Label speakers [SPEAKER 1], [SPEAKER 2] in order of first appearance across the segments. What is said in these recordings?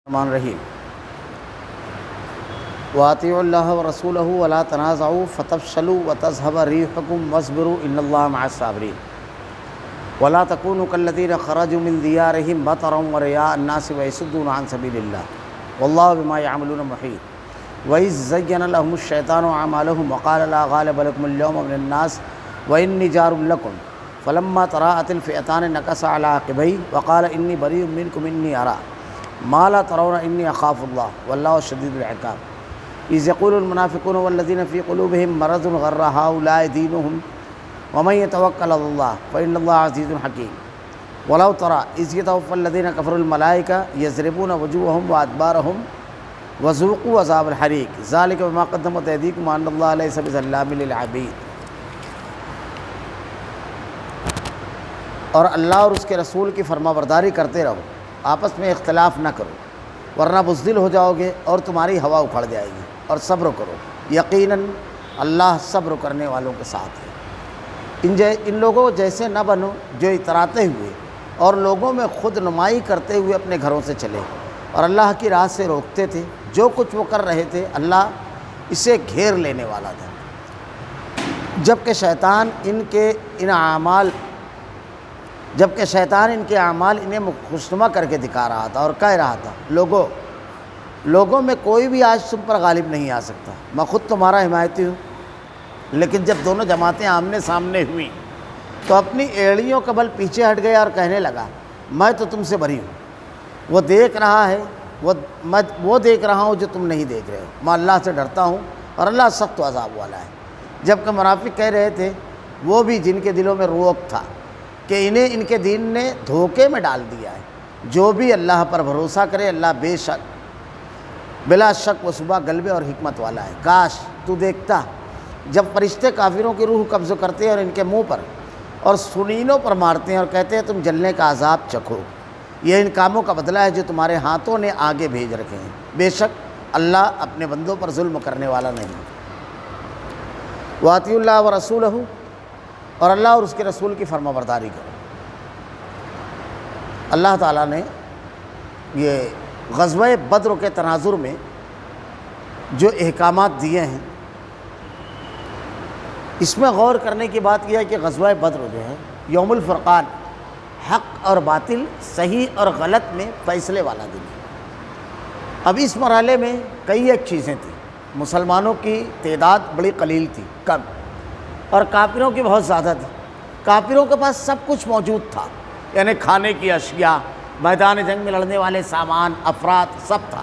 [SPEAKER 1] الرحمن الرحیم وَأَطِيعُوا اللَّهَ وَرَسُولَهُ وَلَا تَنَازَعُوا فَتَفْشَلُوا وَتَذْهَبَ رِيحُكُمْ وَاصْبِرُوا إِنَّ اللَّهَ مَعَ الصَّابِرِينَ وَلَا تَكُونُوا كَالَّذِينَ خَرَجُوا مِنْ دِيَارِهِمْ بَطَرًا وَرِئَاءَ النَّاسِ وَيَصُدُّونَ عَنْ سَبِيلِ اللَّهِ وَاللَّهُ بِمَا يَعْمَلُونَ مُحِيطٌ وَإِذْ زَيَّنَ لَهُمُ الشَّيْطَانُ أَعْمَالَهُمْ وَقَالَ لَا غَالِبَ لَكُمُ الْيَوْمَ مِنَ النَّاسِ وَإِنِّي جَارٌ لَكُمْ فَلَمَّا تَرَاءَتِ الْفِئَتَانِ نَكَصَ عَلَى عَقِبَيْهِ وَقَالَ إِنِّي بَرِيءٌ مِنْكُمْ إِنِّي أَرَىٰ ما لا ترون إني أخاف الله والله شديد العقاب إذ يقول المنافقون والذين في قلوبهم مرض غر هؤلاء دينهم ومن يتوكل على الله فإن الله عزيز حكيم ولو ترى إذ يتوفى الذين كفروا الملائكة يضربون وجوههم وأدبارهم وذوقوا عذاب الحريق ذلك بما قدمت أيديكم وأن الله ليس بظلام للعبيد۔ اور اللہ اور اس کے رسول کی فرما برداری کرتے رہو، آپس میں اختلاف نہ کرو ورنہ بزدل ہو جاؤ گے اور تمہاری ہوا اکھڑ جائے گی، اور صبر کرو، یقیناً اللہ صبر کرنے والوں کے ساتھ ہے۔ ان لوگوں جیسے نہ بنو جو اتراتے ہوئے اور لوگوں میں خود نمائی کرتے ہوئے اپنے گھروں سے چلے اور اللہ کی راہ سے روکتے تھے۔ جو کچھ وہ کر رہے تھے اللہ اسے گھیر لینے والا تھا، جبکہ شیطان ان کے اعمال انہیں خوشنما کر کے دکھا رہا تھا اور کہہ رہا تھا، لوگوں میں کوئی بھی آج تم پر غالب نہیں آ سکتا، میں خود تمہارا حمایتی ہوں۔ لیکن جب دونوں جماعتیں آمنے سامنے ہوئیں تو اپنی ایڑیوں کا بل پیچھے ہٹ گیا اور کہنے لگا، میں تو تم سے بری ہوں، وہ دیکھ رہا ہوں جو تم نہیں دیکھ رہے ہو، میں اللہ سے ڈرتا ہوں اور اللہ سخت عذاب والا ہے۔ جبکہ منافق کہہ رہے تھے، وہ بھی جن کے دلوں میں روک تھا کہ انہیں ان کے دین نے دھوکے میں ڈال دیا ہے۔ جو بھی اللہ پر بھروسہ کرے اللہ بلا شک وہ صبح غلبے اور حکمت والا ہے۔ کاش تو دیکھتا جب فرشتے کافروں کی روح قبض کرتے ہیں اور ان کے منہ پر اور سنینوں پر مارتے ہیں اور کہتے ہیں تم جلنے کا عذاب چکھو، یہ ان کاموں کا بدلہ ہے جو تمہارے ہاتھوں نے آگے بھیج رکھے ہیں، بے شک اللہ اپنے بندوں پر ظلم کرنے والا نہیں۔ وَأَطِيعُوا اللَّهَ وَرَسُولَهُ اور اللہ اور اس کے رسول کی فرما برداری کرو۔ اللہ تعالیٰ نے یہ غزوہ بدر کے تناظر میں جو احکامات دیے ہیں، اس میں غور کرنے کی بات یہ ہے کہ غزوہ بدر جو ہے یوم الفرقان، حق اور باطل، صحیح اور غلط میں فیصلے والا دن ہے۔ اب اس مرحلے میں کئی ایک چیزیں تھیں، مسلمانوں کی تعداد بڑی قلیل تھی، کم، اور کافروں کی بہت زیادہ تھی۔ کافروں کے پاس سب کچھ موجود تھا، یعنی کھانے کی اشیاء، میدان جنگ میں لڑنے والے سامان، افراد، سب تھا،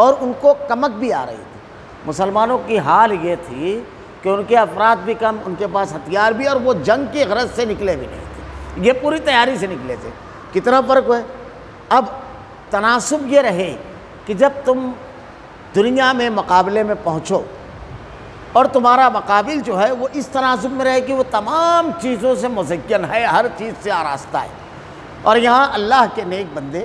[SPEAKER 1] اور ان کو کمک بھی آ رہی تھی۔ مسلمانوں کی حال یہ تھی کہ ان کے افراد بھی کم، ان کے پاس ہتھیار بھی، اور وہ جنگ کی غرض سے نکلے بھی نہیں تھے، یہ پوری تیاری سے نکلے تھے۔ کتنا فرق ہے؟ اب تناسب یہ رہے کہ جب تم دنیا میں مقابلے میں پہنچو اور تمہارا مقابل جو ہے وہ اس تناسب میں رہے کہ وہ تمام چیزوں سے مزین ہے، ہر چیز سے آراستہ ہے، اور یہاں اللہ کے نیک بندے،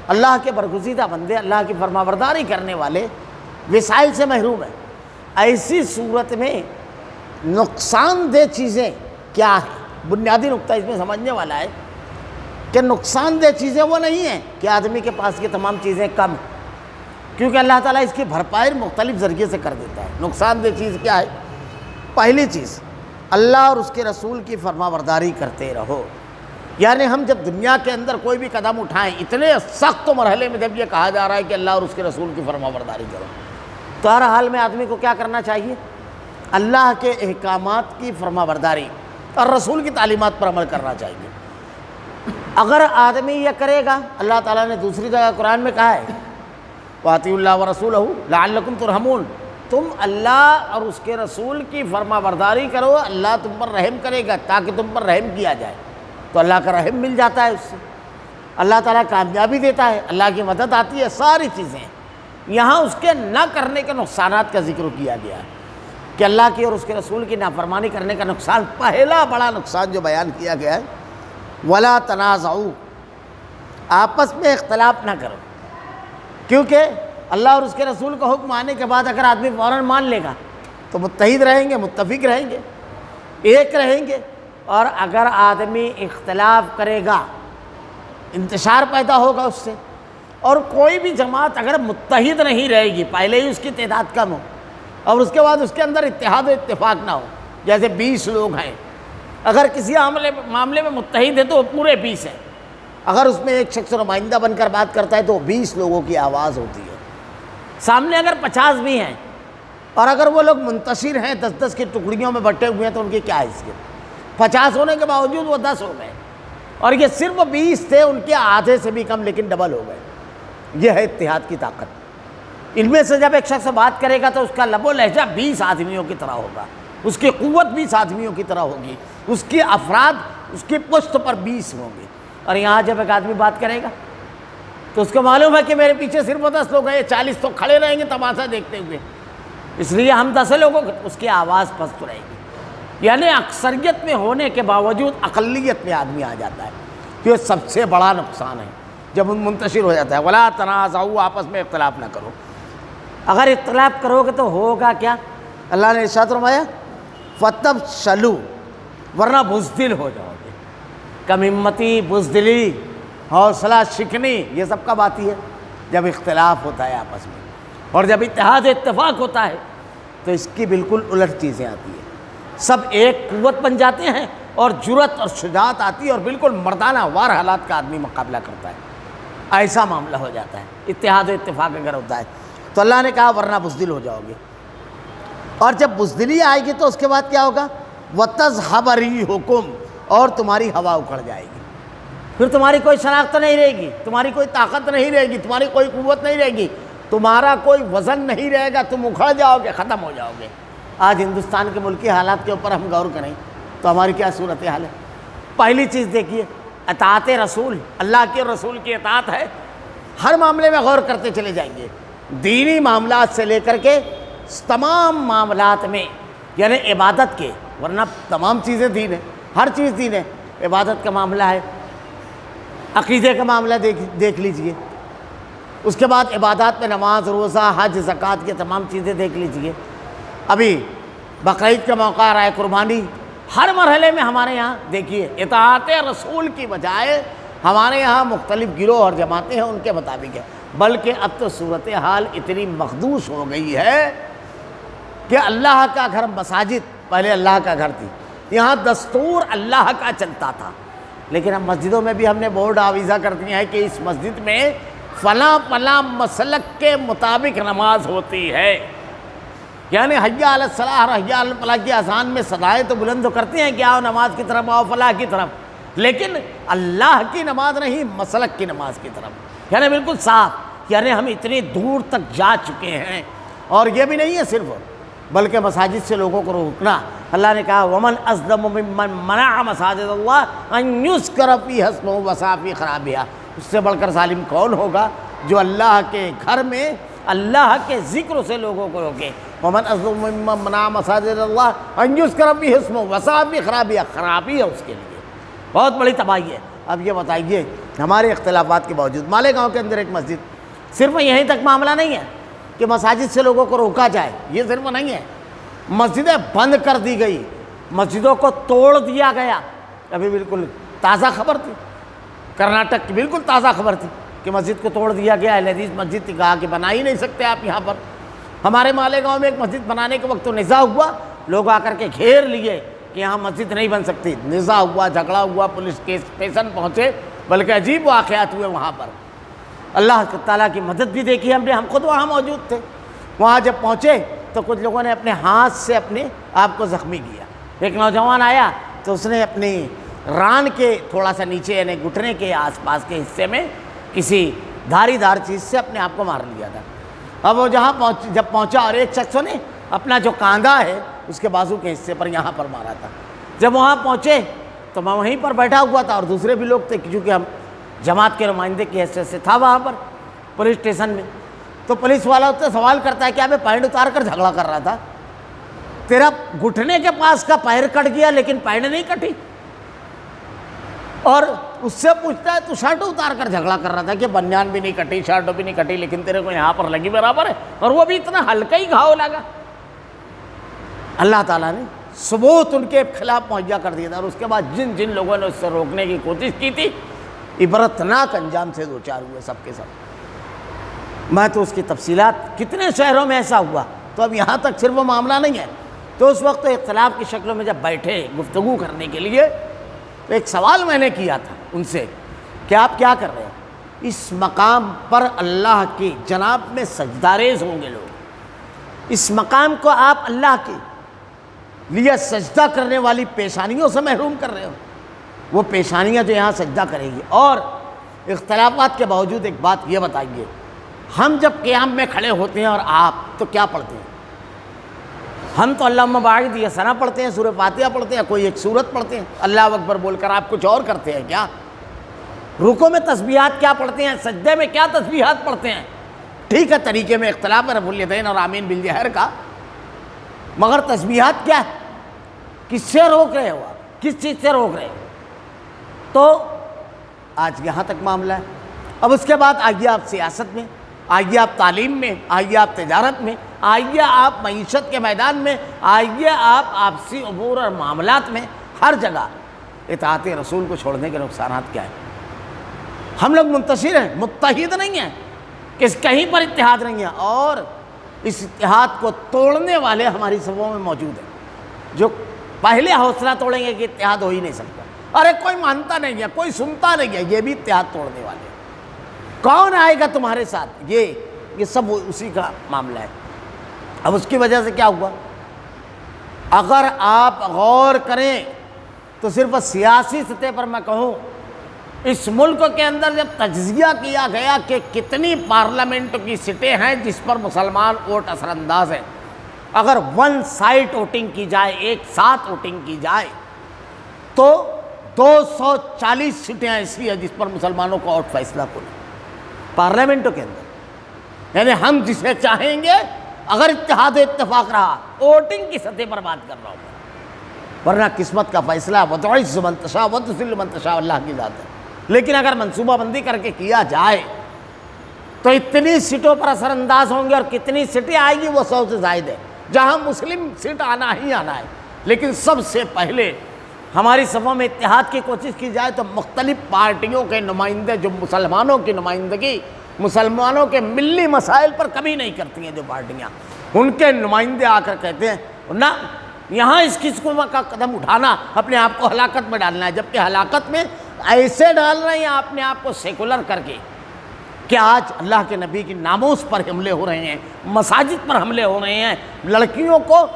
[SPEAKER 1] اللہ کے برگزیدہ بندے، اللہ کی فرما برداری کرنے والے وسائل سے محروم ہیں۔ ایسی صورت میں نقصان دہ چیزیں کیا ہیں؟ بنیادی نقطہ اس میں سمجھنے والا ہے کہ نقصان دہ چیزیں وہ نہیں ہیں کہ آدمی کے پاس کی تمام چیزیں کم ہیں، کیونکہ اللہ تعالیٰ اس کی بھرپائی مختلف ذریعے سے کر دیتا ہے۔ نقصان دہ چیز کیا ہے؟ پہلی چیز، اللہ اور اس کے رسول کی فرما برداری کرتے رہو۔ یعنی ہم جب دنیا کے اندر کوئی بھی قدم اٹھائیں، اتنے سخت مرحلے میں جب یہ کہا جا رہا ہے کہ اللہ اور اس کے رسول کی فرما برداری کرو، تو ہر حال میں آدمی کو کیا کرنا چاہیے؟ اللہ کے احکامات کی فرما برداری اور رسول کی تعلیمات پر عمل کرنا چاہیے۔ اگر آدمی یہ کرے گا، اللہ تعالیٰ نے دوسری جگہ قرآن میں کہا ہے، وَأَطِيعُوا اللَّهَ وَرَسُولَهُ لَعَلَّكُمْ تُرْحَمُونَ، تم اللہ اور اس کے رسول کی فرما برداری کرو، اللہ تم پر رحم کرے گا تاکہ تم پر رحم کیا جائے، تو اللہ کا رحم مل جاتا ہے، اس سے اللہ تعالیٰ کامیابی دیتا ہے، اللہ کی مدد آتی ہے، ساری چیزیں۔ یہاں اس کے نہ کرنے کے نقصانات کا ذکر کیا گیا ہے کہ اللہ کی اور اس کے رسول کی نافرمانی کرنے کا نقصان، پہلا بڑا نقصان جو بیان کیا گیا ہے، وَلَا تَنَازَعُوا، آپس میں اختلاف نہ کرو، کیونکہ اللہ اور اس کے رسول کا حکم آنے کے بعد اگر آدمی فوراً مان لے گا تو متحد رہیں گے، متفق رہیں گے، ایک رہیں گے، اور اگر آدمی اختلاف کرے گا انتشار پیدا ہوگا اس سے، اور کوئی بھی جماعت اگر متحد نہیں رہے گی، پہلے ہی اس کی تعداد کم ہو اور اس کے بعد اس کے اندر اتحاد و اتفاق نہ ہو، جیسے 20 لوگ ہیں، اگر کسی معاملے میں متحد ہے تو وہ پورے 20 ہیں، اگر اس میں ایک شخص نمائندہ بن کر بات کرتا ہے تو 20 لوگوں کی آواز ہوتی ہے، سامنے اگر 50 بھی ہیں اور اگر وہ لوگ منتشر ہیں 10-10 کی ٹکڑیوں میں بٹے ہوئے ہیں تو ان کی کیا حیثیت، 50 ہونے کے باوجود وہ 10 ہو گئے اور یہ صرف 20 تھے، ان کے آدھے سے بھی کم لیکن ڈبل ہو گئے۔ یہ ہے اتحاد کی طاقت۔ ان میں سے جب ایک شخص بات کرے گا تو اس کا لب و لہجہ 20 آدمیوں کی طرح ہوگا، اس کی قوت 20 آدمیوں کی طرح ہوگی، اس کی افراد اس کی پشت پر 20 ہوں گے۔ اور یہاں جب ایک آدمی بات کرے گا تو اس کو معلوم ہے کہ میرے پیچھے صرف 10 لوگ ہیں، 40 تو کھڑے رہیں گے تماشا دیکھتے ہوئے، اس لیے ہم 10 لوگوں اس کی آواز پست رہے گی۔ یعنی اکثریت میں ہونے کے باوجود اقلیت میں آدمی آ جاتا ہے، یہ سب سے بڑا نقصان ہے جب منتشر ہو جاتا ہے۔ ولا تنازعوا، آپس میں اختلاف نہ کرو، اگر اختلاف کرو گے تو ہوگا کیا؟ اللہ نے ارشاد فرمایا فتفشلوا، ورنہ بزدل ہو جاؤ گے۔ کم ہمتی، بزدلی، حوصلہ شکنی، یہ سب کب آتی ہے؟ جب اختلاف ہوتا ہے آپس میں، اور جب اتحاد اتفاق ہوتا ہے تو اس کی بالکل الٹ چیزیں آتی ہیں، سب ایک قوت بن جاتے ہیں اور جرأت اور شجاعت آتی ہے اور بالکل مردانہ وار حالات کا آدمی مقابلہ کرتا ہے، ایسا معاملہ ہو جاتا ہے اتحاد و اتفاق اگر ہوتا ہے۔ تو اللہ نے کہا ورنہ بزدل ہو جاؤ گے، اور جب بزدلی آئے گی تو اس کے بعد کیا ہوگا؟ وَتَذْهَبَ رِيحُكُمْ، اور تمہاری ہوا اکھڑ جائے گی، پھر تمہاری کوئی شناخت نہیں رہے گی، تمہاری کوئی طاقت نہیں رہے گی، تمہاری کوئی قوت نہیں رہے گی، تمہارا کوئی وزن نہیں رہے گا، تم اکھڑ جاؤ گے، ختم ہو جاؤ گے۔ آج ہندوستان کے ملکی حالات کے اوپر ہم غور کریں تو ہماری کیا صورتحال ہے؟ پہلی چیز دیکھیے، اطاعت رسول، اللہ کے رسول کی اطاعت ہے، ہر معاملے میں غور کرتے چلے جائیں گے، دینی معاملات سے لے کر کے تمام معاملات میں، یعنی عبادت کے، ورنہ تمام چیزیں دین ہے، ہر چیز دین ہے، عبادت کا معاملہ ہے، عقیدے کا معاملہ دیکھ لیجئے، اس کے بعد عبادات میں نماز، روزہ، حج، زکوٰۃ کی تمام چیزیں دیکھ لیجئے، ابھی بقرعید کا موقع آ رہا ہے، قربانی، ہر مرحلے میں ہمارے یہاں دیکھیے اطاعت رسول کی بجائے ہمارے یہاں مختلف گروہ اور جماعتیں ہیں ان کے مطابق ہے، بلکہ اب تو صورتحال اتنی مخدوش ہو گئی ہے کہ اللہ کا گھر، مساجد پہلے اللہ کا گھر تھی، یہاں دستور اللہ کا چلتا تھا، لیکن اب مسجدوں میں بھی ہم نے بورڈ آویزہ کر دیا ہے کہ اس مسجد میں فلاں فلاں مسلک کے مطابق نماز ہوتی ہے، یعنی حی علی الصلاح اور حی علی الفلاح کی اذان میں صدائیں تو بلند کرتے ہیں کہ آؤ نماز کی طرف، آؤ فلاح کی طرف، لیکن اللہ کی نماز نہیں، مسلک کی نماز کی طرف، یعنی بالکل صاف، یعنی ہم اتنی دور تک جا چکے ہیں۔ اور یہ بھی نہیں ہے صرف، بلکہ مساجد سے لوگوں کو روکنا، اللہ نے کہا وَمَنْ أَظْلَمُ مِمَّنْ مَنَعَ مَسَاجِدَ اللَّهِ أَنْ يُذْكَرَ فِيهَا اسْمُهُ وَسَعَىٰ فِي خَرَابِهَا، اس سے بڑھ کر ظالم کون ہوگا جو اللہ کے گھر میں اللہ کے ذکر سے لوگوں کو روکے۔ وَمَنْ أَظْلَمُ مِمَّنْ مَنَعَ مَسَاجِدَ اللَّهِ أَنْ يُذْكَرَ فِيهَا اسْمُهُ وَسَعَىٰ فِي خَرَابِهَا، خرابی ہے اس کے لیے، بہت بڑی تباہی ہے۔ اب یہ بتائیے ہمارے اختلافات کے باوجود مالیگاؤں کے اندر ایک مسجد، صرف یہیں تک معاملہ نہیں ہے کہ مساجد سے لوگوں کو روکا جائے، یہ صرف نہیں ہے، مسجدیں بند کر دی گئی، مسجدوں کو توڑ دیا گیا۔ ابھی بالکل تازہ خبر تھی، کرناٹک کی بالکل تازہ خبر تھی کہ مسجد کو توڑ دیا گیا، اہل حدیث مسجد تھی، کہا کہ بنا ہی نہیں سکتے آپ یہاں پر۔ ہمارے مالیگاؤں میں ایک مسجد بنانے کے وقت تو نزاع ہوا، لوگ آ کر کے گھیر لیے کہ یہاں مسجد نہیں بن سکتی، نزاع ہوا، جھگڑا ہوا، پولیس کے اسٹیشن پہنچے، بلکہ عجیب واقعات ہوئے وہاں پر۔ اللہ تعالیٰ کی مدد بھی دیکھی ہم نے، ہم خود وہاں موجود تھے۔ وہاں جب پہنچے تو کچھ لوگوں نے اپنے ہاتھ سے اپنے آپ کو زخمی کیا، ایک نوجوان آیا تو اس نے اپنی ران کے تھوڑا سا نیچے یعنی گھٹنے کے آس پاس کے حصے میں کسی دھاری دار چیز سے اپنے آپ کو مار لیا تھا۔ اب وہ جب پہنچا اور ایک شخص نے اپنا جو کاندھا ہے اس کے بازو کے حصے پر یہاں پر مارا تھا۔ جب وہاں پہنچے تو میں وہیں پر بیٹھا ہوا تھا اور دوسرے بھی لوگ تھے، کیونکہ ہم جماعت کے نمائندے کی حیثیت سے تھا وہاں پر پولیس اسٹیشن میں۔ تو پولیس والا اس سے سوال کرتا ہے کہ ابے پینٹ اتار کر جھگڑا کر رہا تھا، تیرا گھٹنے کے پاس کا پیر کٹ گیا لیکن پینٹ نہیں کٹی، اور اس سے پوچھتا ہے تو شرٹ اتار کر جھگڑا کر رہا تھا کہ بنیان بھی نہیں کٹی، شرٹ بھی نہیں کٹی، لیکن تیرے کو یہاں پر لگی برابر ہے، اور وہ بھی اتنا ہلکا ہی گھاؤ لگا۔ اللہ تعالیٰ نے ثبوت ان کے خلاف مہیا کر دیا تھا، اور اس کے بعد جن جن لوگوں نے اس سے روکنے کی کوشش کی تھی عبرتناک انجام سے دو چار ہوئے سب کے سب۔ میں تو اس کی تفصیلات، کتنے شہروں میں ایسا ہوا، تو اب یہاں تک صرف وہ معاملہ نہیں ہے۔ تو اس وقت اختلاف کی شکلوں میں جب بیٹھے گفتگو کرنے کے لیے، تو ایک سوال میں نے کیا تھا ان سے کہ آپ کیا کر رہے ہیں؟ اس مقام پر اللہ کی جناب میں سجدہ ریز ہوں گے لوگ، اس مقام کو آپ اللہ کے لیے سجدہ کرنے والی پیشانیوں سے محروم کر رہے ہو۔ وہ پیشانیاں جو یہاں سجدہ کرے گی۔ اور اختلافات کے باوجود ایک بات یہ بتائیے، ہم جب قیام میں کھڑے ہوتے ہیں اور آپ تو کیا پڑھتے ہیں؟ ہم تو اللہم باعث یہ ثنا پڑھتے ہیں، سورہ فاتحہ پڑھتے ہیں، کوئی ایک سورت پڑھتے ہیں اللہ اکبر بول کر۔ آپ کچھ اور کرتے ہیں کیا؟ رکوع میں تسبیحات کیا پڑھتے ہیں؟ سجدے میں کیا تسبیحات پڑھتے ہیں؟ ٹھیک ہے، طریقے میں اختلاف ہے رفع الیدین اور آمین بالجہر کا، مگر تسبیحات کیا ہے؟ کس سے روک رہے ہو آپ؟ کس چیز سے روک رہے ہو؟ تو آج یہاں تک معاملہ ہے۔ اب اس کے بعد آئیے آپ سیاست میں، آئیے آپ تعلیم میں، آئیے آپ تجارت میں، آئیے آپ معیشت کے میدان میں، آئیے آپ آپسی امور اور معاملات میں، ہر جگہ اطاعت رسول کو چھوڑنے کے نقصانات کیا ہیں؟ ہم لوگ منتشر ہیں، متحد نہیں ہیں، کہیں پر اتحاد نہیں ہے، اور اس اتحاد کو توڑنے والے ہماری صفوں میں موجود ہیں، جو پہلے حوصلہ توڑیں گے کہ اتحاد ہو ہی نہیں سکتا۔ ارے کوئی مانتا نہیں ہے، کوئی سنتا نہیں ہے، یہ بھی اتحاد توڑنے والے ہیں۔ کون آئے گا تمہارے ساتھ؟ یہ سب اسی کا معاملہ ہے۔ اب اس کی وجہ سے کیا ہوا؟ اگر آپ غور کریں تو صرف سیاسی سطح پر میں کہوں، اس ملک کے اندر جب تجزیہ کیا گیا کہ کتنی پارلیمنٹ کی سیٹیں ہیں جس پر مسلمان ووٹ اثر انداز ہیں، اگر ون سائڈ ووٹنگ کی جائے، ایک ساتھ ووٹنگ کی جائے، تو 240 سیٹیں ایسی ہیں جس پر مسلمانوں کو ووٹ فیصلہ کن ہے پارلیمنٹوں کے اندر۔ یعنی ہم جسے چاہیں گے، اگر اتحاد و اتفاق رہا، ووٹنگ کی سطح پر بات کر رہا ہوں، ورنہ قسمت کا فیصلہ وتعز من تشاء وتذل من تشاء اللہ کی ذات ہے۔ لیکن اگر منصوبہ بندی کر کے کیا جائے تو اتنی سیٹوں پر اثر انداز ہوں گے، اور کتنی سیٹیں آئیں گی وہ 100 سے زائد ہے، جہاں مسلم سیٹ آنا ہی آنا ہے۔ لیکن سب سے پہلے ہماری صفوں میں اتحاد کی کوشش کی جائے تو مختلف پارٹیوں کے نمائندے، جو مسلمانوں کی نمائندگی مسلمانوں کے ملی مسائل پر کبھی نہیں کرتی ہیں، جو پارٹیاں، ان کے نمائندے آ کر کہتے ہیں نہ، یہاں اس قسم کا قدم اٹھانا اپنے آپ کو ہلاکت میں ڈالنا ہے، جبکہ ہلاکت میں ایسے ڈال رہے ہیں اپنے آپ کو سیکولر کر کے کہ آج اللہ کے نبی کی ناموس پر حملے ہو رہے ہیں، مساجد پر حملے ہو رہے ہیں، لڑکیوں کو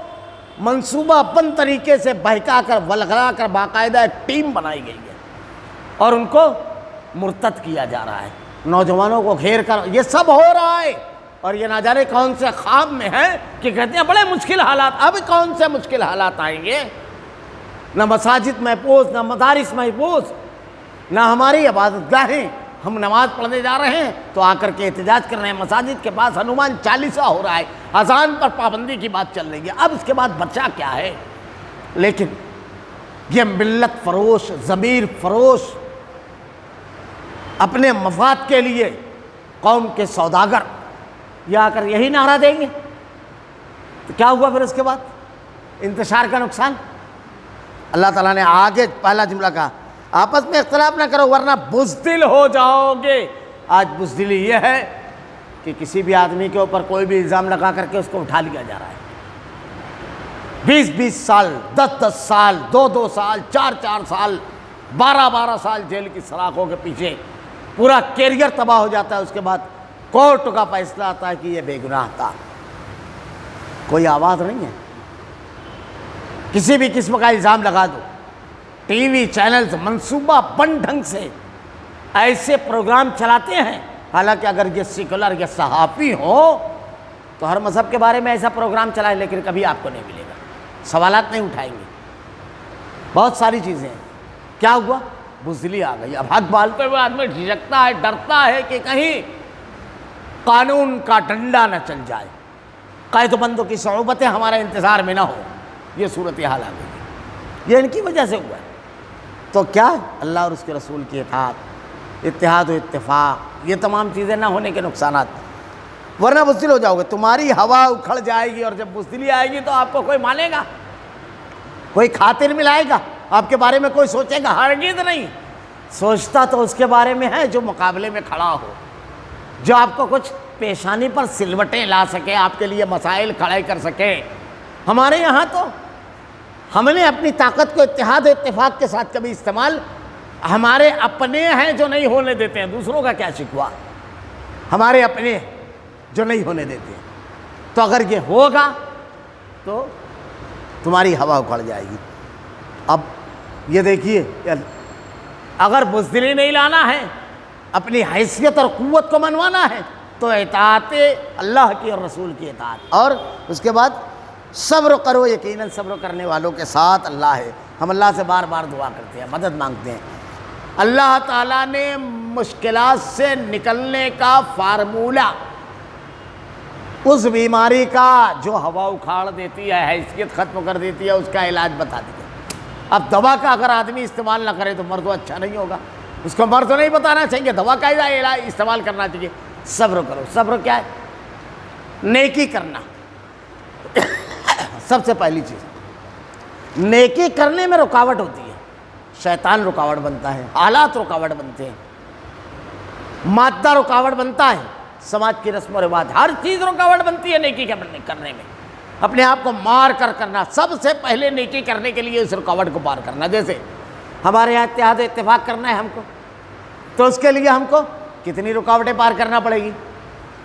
[SPEAKER 1] منصوبہ بند طریقے سے بہکا کر ولغلا کر باقاعدہ ایک ٹیم بنائی گئی ہے، اور ان کو مرتد کیا جا رہا ہے، نوجوانوں کو گھیر کر یہ سب ہو رہا ہے۔ اور یہ نہ جانے کون سے خواب میں ہے کہ کہتے ہیں بڑے مشکل حالات۔ اب کون سے مشکل حالات آئیں گے؟ نہ مساجد محفوظ، نہ مدارس محفوظ، نہ ہماری عبادت گاہیں۔ ہم نماز پڑھنے جا رہے ہیں تو آ کر کے احتجاج کر رہے ہیں، مساجد کے پاس ہنومان چالیسا ہو رہا ہے، اذان پر پابندی کی بات چل رہی ہے۔ اب اس کے بعد بچہ کیا ہے؟ لیکن یہ ملت فروش، ضمیر فروش، اپنے مفاد کے لیے قوم کے سوداگر، یہ آ کر یہی نعرہ دیں گے تو کیا ہوا پھر اس کے بعد؟ انتشار کا نقصان۔ اللہ تعالیٰ نے آگے پہلا جملہ کہا آپس میں اختلاف نہ کرو ورنہ بزدل ہو جاؤ گے۔ آج بزدلی یہ ہے کہ کسی بھی آدمی کے اوپر کوئی بھی الزام لگا کر کے اس کو اٹھا لیا جا رہا ہے، 20 سال، 10 سال، 2 سال، 4 سال، 12 سال جیل کی سلاخوں کے پیچھے، پورا کیریئر تباہ ہو جاتا ہے۔ اس کے بعد کورٹ کا فیصلہ آتا ہے کہ یہ بے گناہ تھا، کوئی آواز نہیں ہے، کسی بھی قسم کا الزام لگا دو۔ ٹی وی چینلز منصوبہ بند ڈھنگ سے ایسے پروگرام چلاتے ہیں، حالانکہ اگر یہ سیکولر یا صحافی ہوں تو ہر مذہب کے بارے میں ایسا پروگرام چلائے، لیکن کبھی آپ کو نہیں ملے گا، سوالات نہیں اٹھائیں گے، بہت ساری چیزیں ہیں۔ کیا ہوا؟ بزدلی آ گئی۔ اب حق بالتے ہوئے آدمی جھجکتا ہے، ڈرتا ہے کہ کہیں قانون کا ڈنڈا نہ چل جائے، قید و بندوں کی صعوبتیں ہمارے انتظار میں نہ ہو۔ یہ صورتحال آ گئی، یہ ان کی وجہ سے ہوا ہے۔ تو کیا اللہ اور اس کے رسول کی اطاعت، اتحاد و اتفاق، یہ تمام چیزیں نہ ہونے کے نقصانات، ورنہ بزدل ہو جاؤ گے، تمہاری ہوا اکھڑ جائے گی، اور جب بزدلی آئے گی تو آپ کو کوئی مانے گا، کوئی خاطر ملائے گا، آپ کے بارے میں کوئی سوچے گا؟ ہرگز نہیں۔ سوچتا تو اس کے بارے میں ہے جو مقابلے میں کھڑا ہو، جو آپ کو کچھ پیشانی پر سلوٹیں لا سکے، آپ کے لیے مسائل کھڑے کر سکے۔ ہمارے یہاں تو ہم نے اپنی طاقت کو اتحاد و اتفاق کے ساتھ کبھی استعمال، ہمارے اپنے ہیں جو نہیں ہونے دیتے ہیں، دوسروں کا کیا شکوہ، ہمارے اپنے جو نہیں ہونے دیتے ہیں۔ تو اگر یہ ہوگا تو تمہاری ہوا اکھڑ جائے گی۔ اب یہ دیکھیے، اگر بزدلی نہیں لانا ہے، اپنی حیثیت اور قوت کو منوانا ہے، تو اطاعت اللہ کی اور رسول کی اطاعت، اور اس کے بعد صبر کرو، یقیناً صبر کرنے والوں کے ساتھ اللہ ہے۔ ہم اللہ سے بار بار دعا کرتے ہیں، مدد مانگتے ہیں۔ اللہ تعالیٰ نے مشکلات سے نکلنے کا فارمولہ، اس بیماری کا جو ہوا اکھاڑ دیتی ہے، حیثیت ختم کر دیتی ہے، اس کا علاج بتا دیا۔ اب دوا کا اگر آدمی استعمال نہ کرے تو مرد تو اچھا نہیں ہوگا، اس کو مرد تو نہیں بتانا چاہیے، دوا کا علاج استعمال کرنا چاہیے۔ صبر کرو۔ صبر کیا ہے؟ نیکی کرنا سب سے پہلی چیز۔ نیکی کرنے میں رکاوٹ ہوتی ہے، شیطان رکاوٹ بنتا ہے، حالات رکاوٹ بنتے ہیں، مادہ رکاوٹ بنتا ہے، سماج کی رسم و رواج، ہر چیز رکاوٹ بنتی ہے نیکی کرنے میں۔ اپنے آپ کو مار کر کرنا، سب سے پہلے نیکی کرنے کے لیے اس رکاوٹ کو پار کرنا۔ جیسے ہمارے یہاں اتحاد و اتفاق کرنا ہے ہم کو، تو اس کے لیے ہم کو کتنی رکاوٹیں پار کرنا پڑے گی۔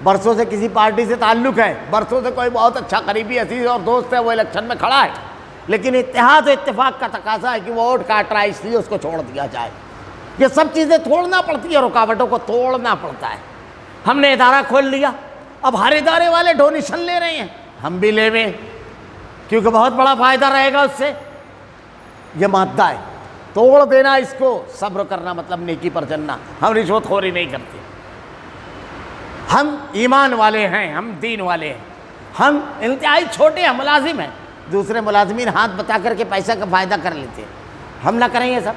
[SPEAKER 1] برسوں سے کسی پارٹی سے تعلق ہے، برسوں سے کوئی بہت اچھا قریبی عزیز اور دوست ہے، وہ الیکشن میں کھڑا ہے، لیکن اتحاد و اتفاق کا تقاضا ہے کہ وہ ووٹ کاٹ رہا ہے، اس لیے اس کو چھوڑ دیا جائے۔ یہ سب چیزیں توڑنا پڑتی ہے، رکاوٹوں کو توڑنا پڑتا ہے۔ ہم نے ادارہ کھول لیا، اب ہر ادارے والے ڈونیشن لے رہے ہیں، ہم بھی لے میں، کیونکہ بہت بڑا فائدہ رہے گا اس سے۔ یہ مادہ ہے، توڑ دینا اس کو۔ صبر کرنا مطلب نیکی پر چلنا۔ ہم رشوت خوری نہیں کرتے، ہم ایمان والے ہیں، ہم دین والے ہیں، ہم انتہائی چھوٹے ہیں، ملازم ہیں، دوسرے ملازمین ہاتھ بتا کر کے پیسہ کا فائدہ کر لیتے ہیں، ہم نہ کریں یہ سب۔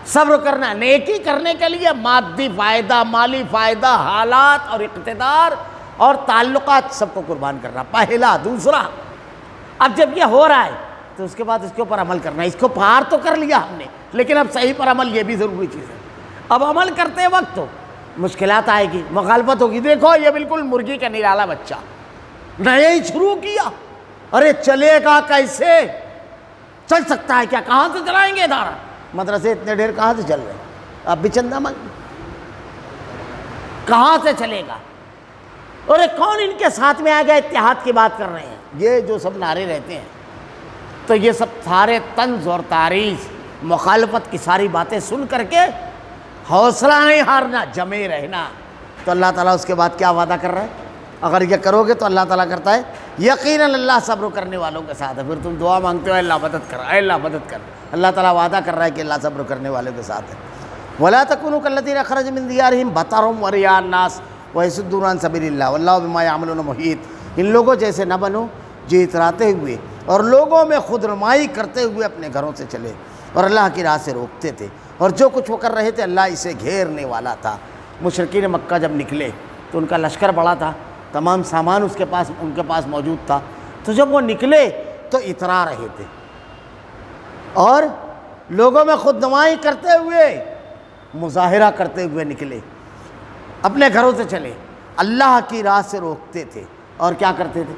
[SPEAKER 1] صبر کرنا، نیکی کرنے کے لیے مادی فائدہ، مالی فائدہ، حالات اور اقتدار اور تعلقات سب کو قربان کرنا، پہلا۔ دوسرا، اب جب یہ ہو رہا ہے تو اس کے بعد اس کے اوپر عمل کرنا۔ اس کو پار تو کر لیا ہم نے، لیکن اب صحیح پر عمل، یہ بھی ضروری چیز ہے۔ اب عمل کرتے وقت تو مشکلات آئے گی، مخالفت ہوگی۔ دیکھو یہ بالکل مرغی کا نرالا بچہ، نیا ہی شروع کیا، ارے چلے گا کیسے؟ چل سکتا ہے کیا؟ کہاں سے چلائیں گے ادارہ؟ مدرسے اتنے ڈھیر کہاں سے چل رہے ہیں؟ اب بھی چندہ مانگ، کہاں سے چلے گا؟ اور کون ان کے ساتھ میں آ گیا اتحاد کی بات کر رہے ہیں؟ یہ جو سب نعرے رہتے ہیں، تو یہ سب سارے طنز اور تعریض، مخالفت کی ساری باتیں سن کر کے حوصلہ نہیں ہارنا، جمے رہنا۔ تو اللہ تعالیٰ اس کے بعد کیا وعدہ کر رہا ہے؟ اگر یہ کرو گے تو اللہ تعالیٰ کرتا ہے یقیناً اللہ صبر کرنے والوں کے ساتھ ہے۔ پھر تم دعا مانگتے ہو، اللہ مدد کر، اے اللہ مدد کر۔ اللہ تعالیٰ وعدہ کر رہا ہے کہ اللہ صبر کرنے والوں کے ساتھ ہے۔ وَلَا تَكُونُوا كَالَّذِينَ خَرَجُوا مِن دِيَارِهِمْ بَطَرًا وَرِئَاءَ النَّاسِ وَيَصُدُّونَ عَن سَبِيلِ اللَّهِ وَاللَّهُ بِمَا يَعْمَلُونَ مُحِيطٌ۔ ان لوگوں جیسے نہ بنو جو اتراتے ہوئے اور لوگوں میں خود نمائی کرتے ہوئے اپنے گھروں سے چلے اور اللہ کی راہ سے روکتے تھے، اور جو کچھ وہ کر رہے تھے اللہ اسے گھیرنے والا تھا۔ مشرکین مکہ جب نکلے تو ان کا لشکر بڑا تھا، تمام سامان ان کے پاس موجود تھا، تو جب وہ نکلے تو اترا رہے تھے اور لوگوں میں خود نمائی کرتے ہوئے، مظاہرہ کرتے ہوئے نکلے، اپنے گھروں سے چلے، اللہ کی راہ سے روکتے تھے۔ اور کیا کرتے تھے؟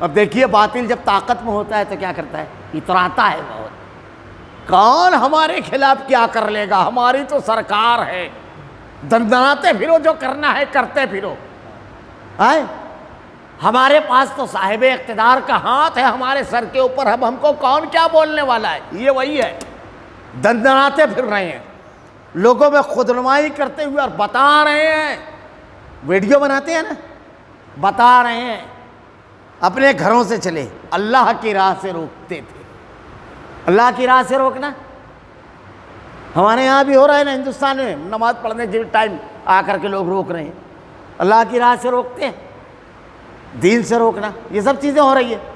[SPEAKER 1] اب دیکھیے باطل جب طاقت میں ہوتا ہے تو کیا کرتا ہے؟ اتراتا ہے بہت۔ کون ہمارے خلاف کیا کر لے گا؟ ہماری تو سرکار ہے، دندناتے پھرو، جو کرنا ہے کرتے پھرو۔ ہمارے پاس تو صاحب اقتدار کا ہاتھ ہے ہمارے سر کے اوپر، اب ہم کو کون کیا بولنے والا ہے؟ یہ وہی ہے، دندناتے پھر رہے ہیں، لوگوں میں خود نمائی کرتے ہوئے اور بتا رہے ہیں، ویڈیو بناتے ہیں نا، بتا رہے ہیں اپنے گھروں سے چلے، اللہ کی راہ سے روکتے تھے۔ اللہ کی راہ سے روکنا ہمارے یہاں بھی ہو رہا ہے نا، ہندوستان میں نماز پڑھنے کے ٹائم آ کر کے لوگ روک رہے ہیں، اللہ کی راہ سے روکتے ہیں، دین سے روکنا، یہ سب چیزیں ہو رہی ہیں۔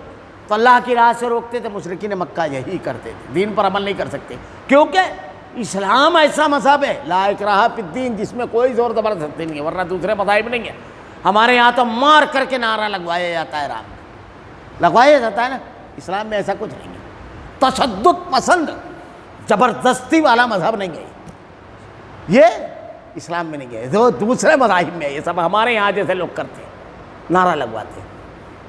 [SPEAKER 1] تو اللہ کی راہ سے روکتے تھے، مشرکین مکہ یہی کرتے تھے، دین پر عمل نہیں کر سکتے، کیونکہ اسلام ایسا مذہب ہے لا اکراہ فی الدین، جس میں کوئی زور زبردستی نہیں ہے، ورنہ دوسرے مذاہب نہیں ہے۔ ہمارے یہاں تو مار کر کے نعرہ لگوایا جاتا ہے، لگوایا جاتا ہے نا، اسلام میں ایسا کچھ نہیں ہے، تشدد پسند زبردستی والا مذہب نہیں ہے یہ اسلام میں نہیں گئے، جو دوسرے مذاہب میں ہے، یہ سب ہمارے یہاں جیسے لوگ کرتے ہیں، نعرہ لگواتے ہیں،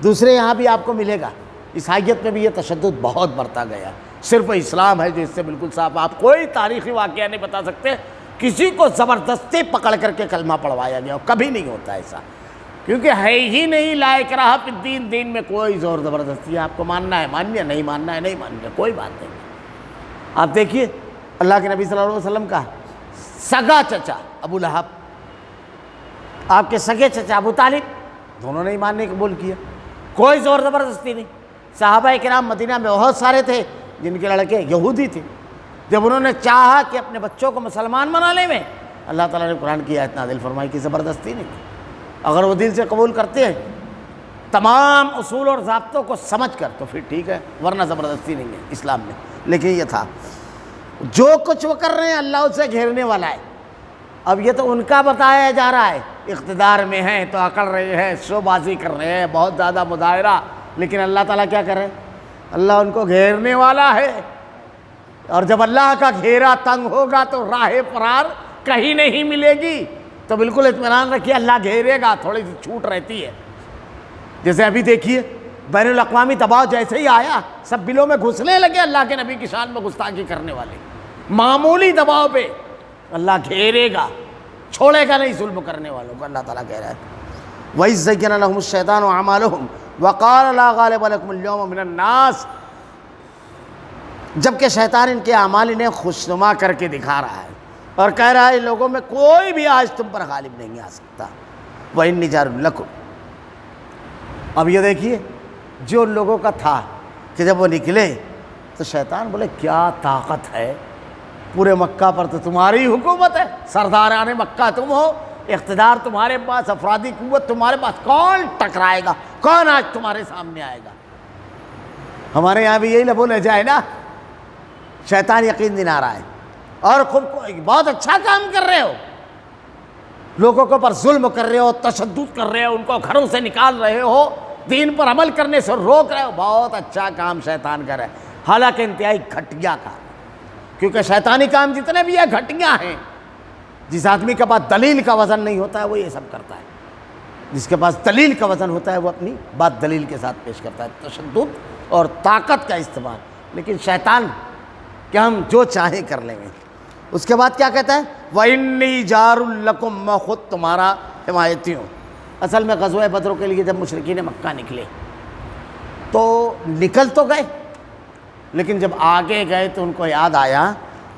[SPEAKER 1] دوسرے یہاں بھی آپ کو ملے گا۔ عیسائیت میں بھی یہ تشدد بہت بڑھتا گیا، صرف اسلام ہے جو اس سے بالکل صاف۔ آپ کوئی تاریخی واقعہ نہیں بتا سکتے کسی کو زبردستی پکڑ کر کے کلمہ پڑھوایا گیا، کبھی نہیں ہوتا ایسا، کیونکہ ہے ہی نہیں لا اکراہ فی الدین، دین میں کوئی زور زبردستی ہے، آپ کو ماننا ہے مانیے، نہیں ماننا ہے نہیں مانیے، کوئی بات نہیں۔ آپ دیکھیے اللہ کے نبی صلی اللہ علیہ وسلم کا سگا چچا ابو لہب، آپ کے سگے چچا ابو طالب، دونوں نے ایمان نہیں قبول کیا، کوئی زور زبردستی نہیں۔ صحابہ کرام مدینہ میں بہت سارے تھے جن کے لڑکے یہودی تھے، جب انہوں نے چاہا کہ اپنے بچوں کو مسلمان بنا لیں میں، اللہ تعالیٰ نے قرآن کی آیت نازل فرمائی کہ زبردستی نہیں، اگر وہ دل سے قبول کرتے ہیں تمام اصول اور ضابطوں کو سمجھ کر تو پھر ٹھیک ہے، ورنہ زبردستی نہیں ہے اسلام میں۔ لیکن یہ تھا جو کچھ وہ کر رہے ہیں اللہ اسے گھیرنے والا ہے۔ اب یہ تو ان کا بتایا جا رہا ہے، اقتدار میں ہیں تو اکڑ رہے ہیں، شو بازی کر رہے ہیں، بہت زیادہ مظاہرہ، لیکن اللہ تعالیٰ کیا کر رہے ہیں؟ اللہ ان کو گھیرنے والا ہے، اور جب اللہ کا گھیرا تنگ ہوگا تو راہ فرار کہیں نہیں ملے گی، تو بالکل اطمینان رکھیے اللہ گھیرے گا، تھوڑی سی چھوٹ رہتی ہے۔ جیسے ابھی دیکھیے بین الاقوامی دباؤ جیسے ہی آیا، سب بلوں میں گھسنے لگے اللہ کے نبی کی شان میں گستاخی کرنے والے، معمولی دباؤ پہ اللہ گھیرے گا، چھوڑے گا نہیں ظلم کرنے والوں کو، اللہ تعالیٰ کہہ رہا ہے وَإِذْ زَيَّنَ لَهُمُ الشَّيْطَانُ أَعْمَالَهُمْ وَقَالَ لَا غَالِبَ لَكُمُ الْيَوْمَ مِنَ النَّاسِ، جبکہ شیطان ان کے اعمال انہیں خوشنما کر کے دکھا رہا ہے اور کہہ رہا ہے لوگوں میں کوئی بھی آج تم پر غالب نہیں آ سکتا، وَإِنِّي جَارٌ لَكُمْ۔ اب یہ دیکھیے جو ان لوگوں کا تھا کہ جب وہ نکلے تو شیطان بولے کیا طاقت ہے، پورے مکہ پر تو تمہاری حکومت ہے، سرداران مکہ تم ہو، اقتدار تمہارے پاس، افرادی قوت تمہارے پاس، کون ٹکرائے گا، کون آج تمہارے سامنے آئے گا؟ ہمارے یہاں بھی یہی بولے جائے نا، شیطان یقین دلا رہا ہے اور خود کو بہت اچھا کام کر رہے ہو، لوگوں کے اوپر ظلم کر رہے ہو، تشدد کر رہے ہو، ان کو گھروں سے نکال رہے ہو، دین پر عمل کرنے سے روک رہے ہو، بہت اچھا کام شیطان کر رہا ہے، حالانکہ انتہائی گھٹیا کام، کیونکہ شیطانی کام جتنے بھی ہیں گھٹیا ہیں۔ جس آدمی کے پاس دلیل کا وزن نہیں ہوتا ہے وہ یہ سب کرتا ہے، جس کے پاس دلیل کا وزن ہوتا ہے وہ اپنی بات دلیل کے ساتھ پیش کرتا ہے، تشدد اور طاقت کا استعمال۔ لیکن شیطان کہ ہم جو چاہیں کر لیں گے۔ اس کے بعد کیا کہتا ہے؟ وَإِنِّي جَارٌ لَكُمْ، میں خود تمہارا حمایتی ہوں۔ اصل میں غزوہ بدر کے لیے جب مشرکین مکہ نکلے تو نکل تو گئے، لیکن جب آگے گئے تو ان کو یاد آیا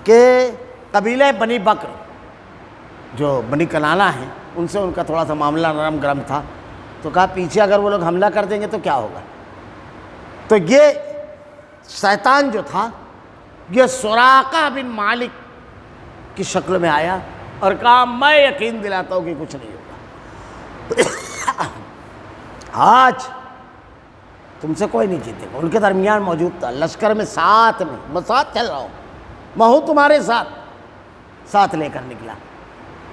[SPEAKER 1] کہ قبیلہ بنی بکر جو بنی کنانہ ہیں ان سے ان کا تھوڑا سا معاملہ نرم گرم تھا، تو کہا پیچھے اگر وہ لوگ حملہ کر دیں گے تو کیا ہوگا؟ تو یہ شیطان جو تھا یہ سراقہ بن مالک کی شکل میں آیا اور کہا میں یقین دلاتا ہوں کہ کچھ نہیں ہوگا، آج تم سے کوئی نہیں جیتے گا۔ ان کے درمیان موجود تھا لشکر میں، ساتھ میں ساتھ چل رہا ہوں، میں ہوں تمہارے ساتھ لے کر نکلا،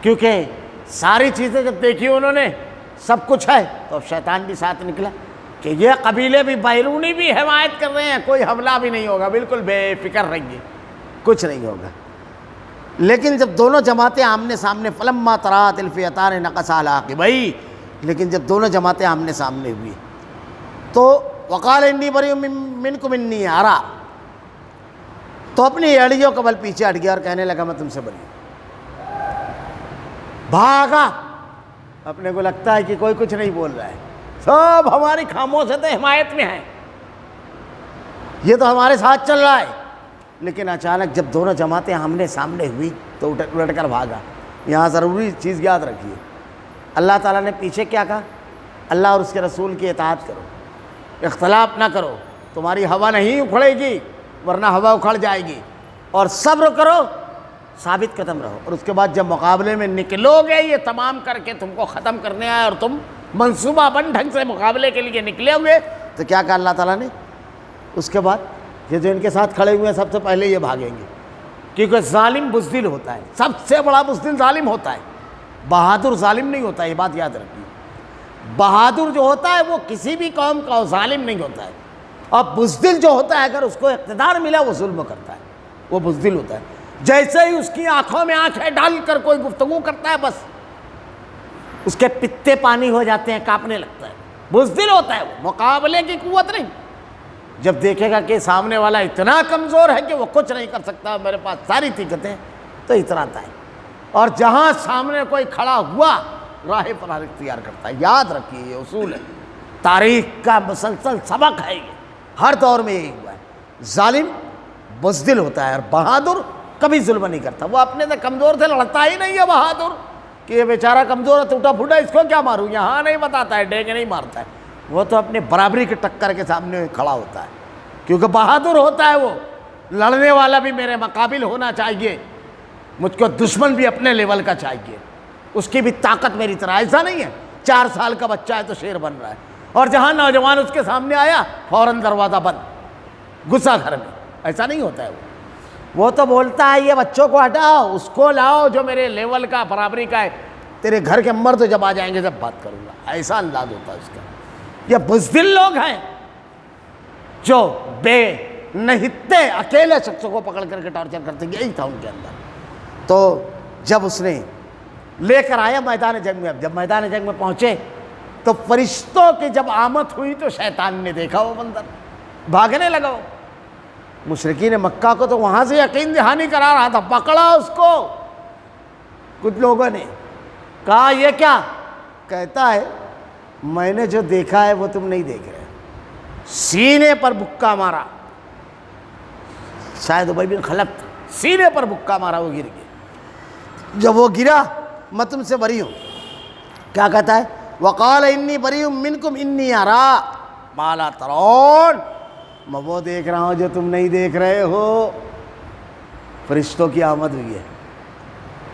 [SPEAKER 1] کیونکہ ساری چیزیں جب دیکھی انہوں نے سب کچھ ہے، تو اب شیطان بھی ساتھ نکلا کہ یہ قبیلے بھی بیرونی بھی حمایت کر رہے ہیں، کوئی حملہ بھی نہیں ہوگا، بالکل بے فکر رہیے، کچھ نہیں ہوگا۔ لیکن جب دونوں جماعتیں آمنے سامنے، فلما تراءت الفئتان نقص علی عقبیہ، لیکن جب دونوں جماعتیں آمنے سامنے ہوئی تو وقال انی بریء منکم انی ارى، تو اپنی ایڑیوں کو بل پیچھے ہٹ گیا اور کہنے لگا میں تم سے بری ہوں، بھاگا۔ اپنے کو لگتا ہے کہ کوئی کچھ نہیں بول رہا ہے، سب ہماری خاموشیت حمایت میں ہیں، یہ تو ہمارے ساتھ چل رہا ہے۔ لیکن اچانک جب دونوں جماعتیں آمنے سامنے ہوئی تو الٹ کر بھاگا۔ یہاں ضروری چیز یاد رکھیے، اللہ تعالیٰ نے پیچھے کیا کہا؟ اللہ اور اس کے رسول کی اطاعت کرو، اختلاف نہ کرو، تمہاری ہوا نہیں اکھڑے گی ورنہ ہوا اکھڑ جائے گی، اور صبر کرو، ثابت قدم رہو۔ اور اس کے بعد جب مقابلے میں نکلو گے، یہ تمام کر کے تم کو ختم کرنے آئے اور تم منصوبہ بند ڈھنگ سے مقابلے کے لیے نکلے ہوئے، تو کیا کہا اللہ تعالیٰ نے؟ اس کے بعد یہ جو ان کے ساتھ کھڑے ہوئے ہیں سب سے پہلے یہ بھاگیں گے، کیونکہ ظالم بزدل ہوتا ہے، سب سے بڑا بزدل ظالم ہوتا ہے، بہادر ظالم نہیں ہوتا، یہ بات یاد رکھیے۔ بہادر جو ہوتا ہے وہ کسی بھی قوم کا ظالم نہیں ہوتا ہے، اور بزدل جو ہوتا ہے اگر اس کو اقتدار ملا وہ ظلم کرتا ہے، وہ بزدل ہوتا ہے۔ جیسے ہی اس کی آنکھوں میں آنکھیں ڈال کر کوئی گفتگو کرتا ہے بس اس کے پتے پانی ہو جاتے ہیں، کانپنے لگتا ہے، بزدل ہوتا ہے، وہ مقابلے کی قوت نہیں۔ جب دیکھے گا کہ سامنے والا اتنا کمزور ہے کہ وہ کچھ نہیں کر سکتا، میرے پاس ساری طاقتیں، تو اتراتا ہے۔ اور جہاں سامنے کوئی کھڑا ہوا راہ فرار اختیار کرتا ہے۔ یاد رکھیے یہ اصول ہے، تاریخ کا مسلسل سبق ہے، یہ ہر دور میں یہی ہوا ہے۔ ظالم بزدل ہوتا ہے اور بہادر کبھی ظلم نہیں کرتا۔ وہ اپنے سے کمزور سے لڑتا ہی نہیں ہے بہادر، کہ یہ بیچارہ کمزور ہے ٹوٹا پھوٹا، اس کو کیا ماروں، یہاں نہیں بتاتا ہے، ڈینگ نہیں مارتا ہے۔ وہ تو اپنے برابری کے ٹکر کے سامنے کھڑا ہوتا ہے، کیونکہ بہادر ہوتا ہے وہ۔ لڑنے والا بھی میرے مقابل ہونا چاہیے، مجھ کو دشمن بھی اپنے لیول کا چاہیے، اس کی بھی طاقت میری طرح۔ ایسا نہیں ہے 4 سال کا بچہ ہے تو شیر بن رہا ہے، اور جہاں نوجوان اس کے سامنے آیا فوراً دروازہ بند، غصہ گھر میں۔ ایسا نہیں ہوتا ہے وہ تو بولتا ہے یہ بچوں کو ہٹاؤ، اس کو لاؤ جو میرے لیول کا برابری کا ہے، تیرے گھر کے مرد جب آ جائیں گے جب بات کروں گا۔ ایسا انداز ہوتا ہے اس کا۔ یہ بزدل لوگ ہیں جو بے نہتے اکیلے شخصوں کو پکڑ کر کے ٹارچر کرتے ہیں، یہی تھا ان کے اندر۔ تو جب اس نے لے کر آیا میدان جنگ میں، جب میدان جنگ میں پہنچے تو فرشتوں کی جب آمد ہوئی تو شیطان نے دیکھا وہ منظر، بھاگنے لگا۔ وہ مشرکین مکہ کو تو وہاں سے یقین دہانی کرا رہا تھا، پکڑا اس کو۔ کچھ لوگوں نے کہا یہ کیا؟ کہتا ہے میں نے جو دیکھا ہے وہ تم نہیں دیکھ رہے۔ سینے پر بکا مارا، شاید ابی بن خلف تھا، سینے پر بکا مارا، وہ گر گیا۔ جب وہ گرا میں تم سے بری ہوں، کیا کہتا ہے؟ وقال انی بری منکم انی ارا ما لا ترون، میں وہ دیکھ رہا ہوں جو تم نہیں دیکھ رہے ہو۔ فرشتوں کی آمد ہوئی ہے،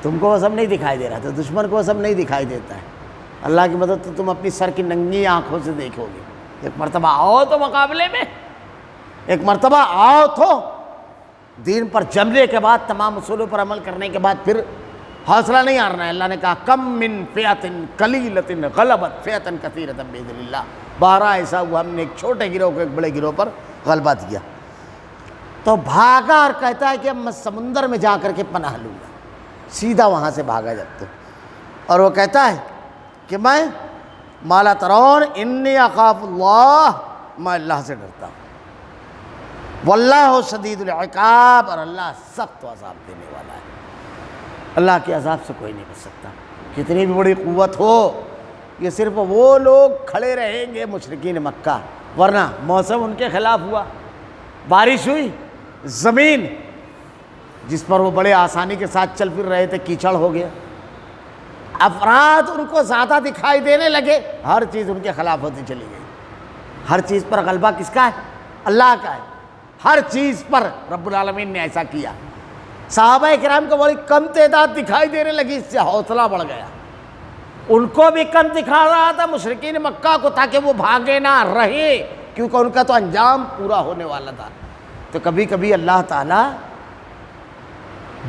[SPEAKER 1] تم کو وہ سب نہیں دکھائی دے رہا تھا، دشمن کو وہ سب نہیں دکھائی دیتا ہے۔ اللہ کی مدد تو تم اپنی سر کی ننگی آنکھوں سے دیکھو گے۔ ایک مرتبہ آؤ تو مقابلے میں، ایک مرتبہ آؤ تو دین پر جمنے کے بعد، تمام اصولوں پر عمل کرنے کے بعد پھر حوصلہ نہیں ہارنا ہے۔ اللہ نے کہا کم من فئۃ قلیلۃ غلبت فئۃ کثیرۃ باذن اللہ۔ 12 ایسا ہوا ہم نے ایک چھوٹے گروہ کو ایک بڑے گروہ پر غلبہ دیا۔ تو بھاگا اور کہتا ہے کہ میں سمندر میں جا کر کے پناہ لوں گا، سیدھا وہاں سے بھاگا جب تو، اور وہ کہتا ہے کہ میں ما لا ترون انی اخاف اللہ، میں اللہ سے ڈرتا ہوں، واللہ شدید العقاب، اور اللہ سخت عذاب دینے والا ہے۔ اللہ کے عذاب سے کوئی نہیں بچ سکتا، کتنی بھی بڑی قوت ہو۔ یہ صرف وہ لوگ کھڑے رہیں گے مشرکین مکہ، ورنہ موسم ان کے خلاف ہوا، بارش ہوئی، زمین جس پر وہ بڑے آسانی کے ساتھ چل پھر رہے تھے کیچڑ ہو گیا، افراد ان کو زیادہ دکھائی دینے لگے، ہر چیز ان کے خلاف ہوتی چلی گئی۔ ہر چیز پر غلبہ کس کا ہے؟ اللہ کا ہے۔ ہر چیز پر رب العالمین نے ایسا کیا۔ صحابہ کرام کو بڑی کم تعداد دکھائی دینے لگی، اس سے حوصلہ بڑھ گیا۔ ان کو بھی کم دکھا رہا تھا مشرکین مکہ کو، تاکہ وہ بھاگے نہ رہے، کیونکہ ان کا تو انجام پورا ہونے والا تھا۔ تو کبھی کبھی اللہ تعالیٰ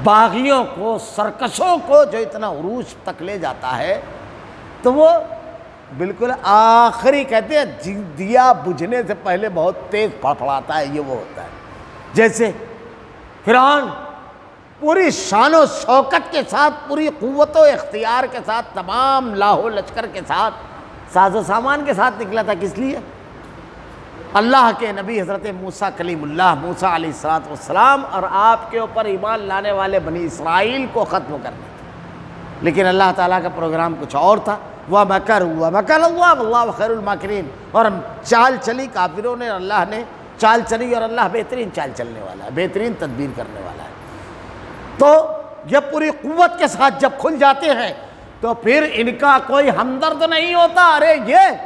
[SPEAKER 1] باغیوں کو، سرکشوں کو جو اتنا عروج تک لے جاتا ہے، تو وہ بالکل آخری کہتے ہیں دیا بجھنے سے پہلے بہت تیز پھڑپڑاتا ہے، یہ وہ ہوتا ہے۔ جیسے فرعون پوری شان و شوکت کے ساتھ، پوری قوت و اختیار کے ساتھ، تمام لاہو لشکر کے ساتھ، ساز و سامان کے ساتھ نکلا تھا، کس لیے؟ اللہ کے نبی حضرت موسیٰ کلیم اللہ، موسیٰ علیہ السلام اور آپ کے اوپر ایمان لانے والے بنی اسرائیل کو ختم کرنے تھا۔ لیکن اللہ تعالیٰ کا پروگرام کچھ اور تھا۔ وَمَكَرُوا وَمَكَرَ اللَّهُ وَاللَّهُ خَيْرُ الْمَاكِرِينَ، اور چال چلی کافروں نے، اللہ نے چال چلی، اور اللہ بہترین چال چلنے والا ہے، بہترین تدبیر کرنے والا ہے۔ تو یہ پوری قوت کے ساتھ جب کھل جاتے ہیں تو پھر ان کا کوئی ہمدرد نہیں ہوتا، ارے یہ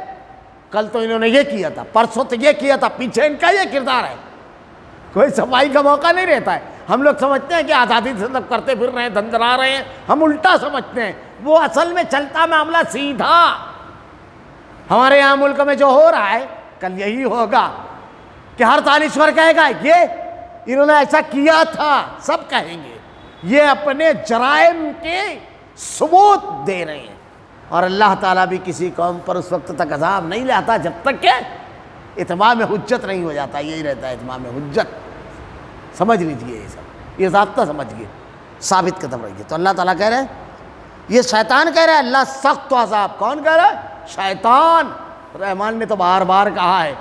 [SPEAKER 1] کل تو انہوں نے یہ کیا تھا، پرسوں تو یہ کیا تھا، پیچھے ان کا یہ کردار ہے، کوئی صفائی کا موقع نہیں رہتا ہے۔ ہم لوگ سمجھتے ہیں کہ آزادی سے سب کرتے پھر رہے ہیں، دندرا رہے ہیں، ہم الٹا سمجھتے ہیں، وہ اصل میں چلتا معاملہ سیدھا۔ ہمارے یہاں ملک میں جو ہو رہا ہے کل یہی ہوگا کہ ہر دانشور کہے گا یہ انہوں نے ایسا کیا تھا، سب کہیں گے، یہ اپنے جرائم کے ثبوت دے رہے ہیں۔ اور اللہ تعالیٰ بھی کسی قوم پر اس وقت تک عذاب نہیں لاتا جب تک کہ اتمام حجت نہیں ہو جاتا، یہی رہتا ہے اتمام حجت۔ سمجھ لیجئے یہ سب، یہ ضابطہ سمجھ گئے۔ ثابت قدم رہیے۔ تو اللہ تعالیٰ کہہ رہے ہیں، یہ شیطان کہہ رہا ہے اللہ سخت عذاب، کون کہہ رہا ہے؟ شیطان۔ رحمان نے تو بار بار کہا ہے،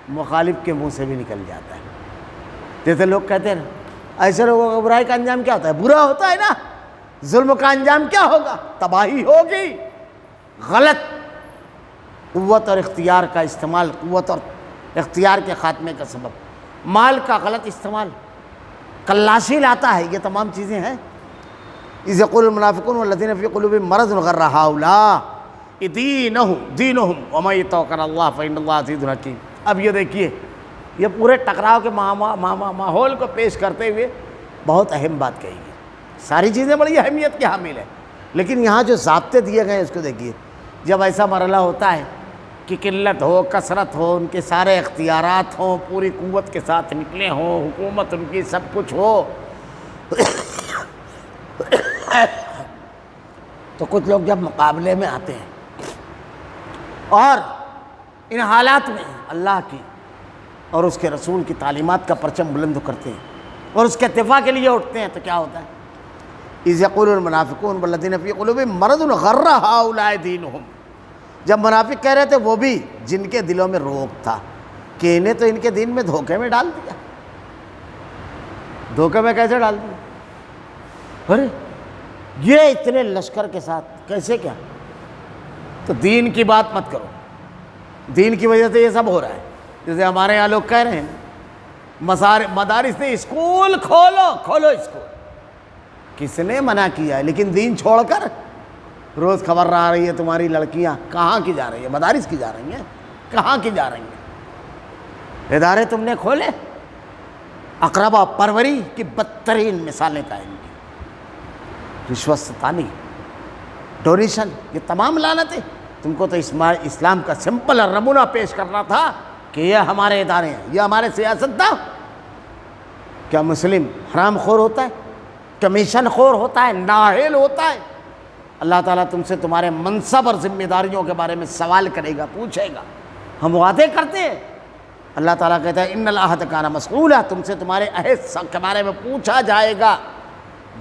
[SPEAKER 1] مخالف کے منہ سے بھی نکل جاتا ہے۔ جیسے لوگ کہتے ہیں ایسے لوگوں کا برائی کا انجام کیا ہوتا ہے؟ برا ہوتا ہے نا۔ ظلم کا انجام کیا ہوگا؟ تباہی ہوگی۔ غلط قوت اور اختیار کا استعمال، قوت اور اختیار کے خاتمے کا سبب، مال کا غلط استعمال، کلاشی لاتا ہے، یہ تمام چیزیں ہیں۔ اذ یقول المنافقون والذین فی قلوبہم مرض غر ہؤلاء دینہم ومن یتوکل علی اللہ فإن اللہ عزیز حکیم۔ اب یہ دیکھیے، یہ پورے ٹکراؤ کے ماحول کو پیش کرتے ہوئے بہت اہم بات کہی گئی۔ ساری چیزیں بڑی اہمیت کی حامل ہیں، لیکن یہاں جو ضابطے دیے گئے ہیں اس کو دیکھیے۔ جب ایسا مرحلہ ہوتا ہے کہ قلت ہو، کثرت ہو، ان کے سارے اختیارات ہوں، پوری قوت کے ساتھ نکلے ہوں، حکومت ان کی سب کچھ ہو، تو کچھ لوگ جب مقابلے میں آتے ہیں اور ان حالات میں اللہ کی اور اس کے رسول کی تعلیمات کا پرچم بلند کرتے ہیں اور اس کے دفاع کے لیے اٹھتے ہیں، تو کیا ہوتا ہے؟ اذ یقول المنافقون والذین فی قلوبہم مرض غر ہؤلاء دینہم۔ جب منافق کہہ رہے تھے وہ بھی جن کے دلوں میں روگ تھا کہ انہیں تو ان کے دین میں دھوکے میں ڈال دیا۔ دھوکے میں کیسے ڈال دیا؟ ارے یہ اتنے لشکر کے ساتھ کیسے؟ کیا تو دین کی بات مت کرو، دین کی وجہ سے یہ سب ہو رہا ہے۔ جیسے ہمارے یہاں لوگ کہہ رہے ہیں مدارس نے اسکول کھولو اسکول، کس نے منع کیا ہے؟ لیکن دین چھوڑ کر روز خبر آ رہی ہے تمہاری لڑکیاں کہاں کی جا رہی ہیں؟ مدارس کی جا رہی ہیں، کہاں کی جا رہی ہیں؟ ادارے تم نے کھولے، اقربا پروری کی بدترین مثالیں قائم کی، رشوت ستانی، ڈونیشن، یہ تمام لعنتیں۔ تم کو تو اسلام کا سمپل اور نمونہ پیش کرنا تھا کہ یہ ہمارے ادارے ہیں، یہ ہمارے سیاستداں۔ کیا مسلم حرام خور ہوتا ہے؟ کمیشن خور ہوتا ہے؟ نااہل ہوتا ہے؟ اللہ تعالیٰ تم سے تمہارے منصب اور ذمہ داریوں کے بارے میں سوال کرے گا، پوچھے گا۔ ہم وعدے کرتے ہیں، اللہ تعالیٰ کہتا ہے ان العہد کان مسئولا، تم سے تمہارے عہد کے بارے میں پوچھا جائے گا۔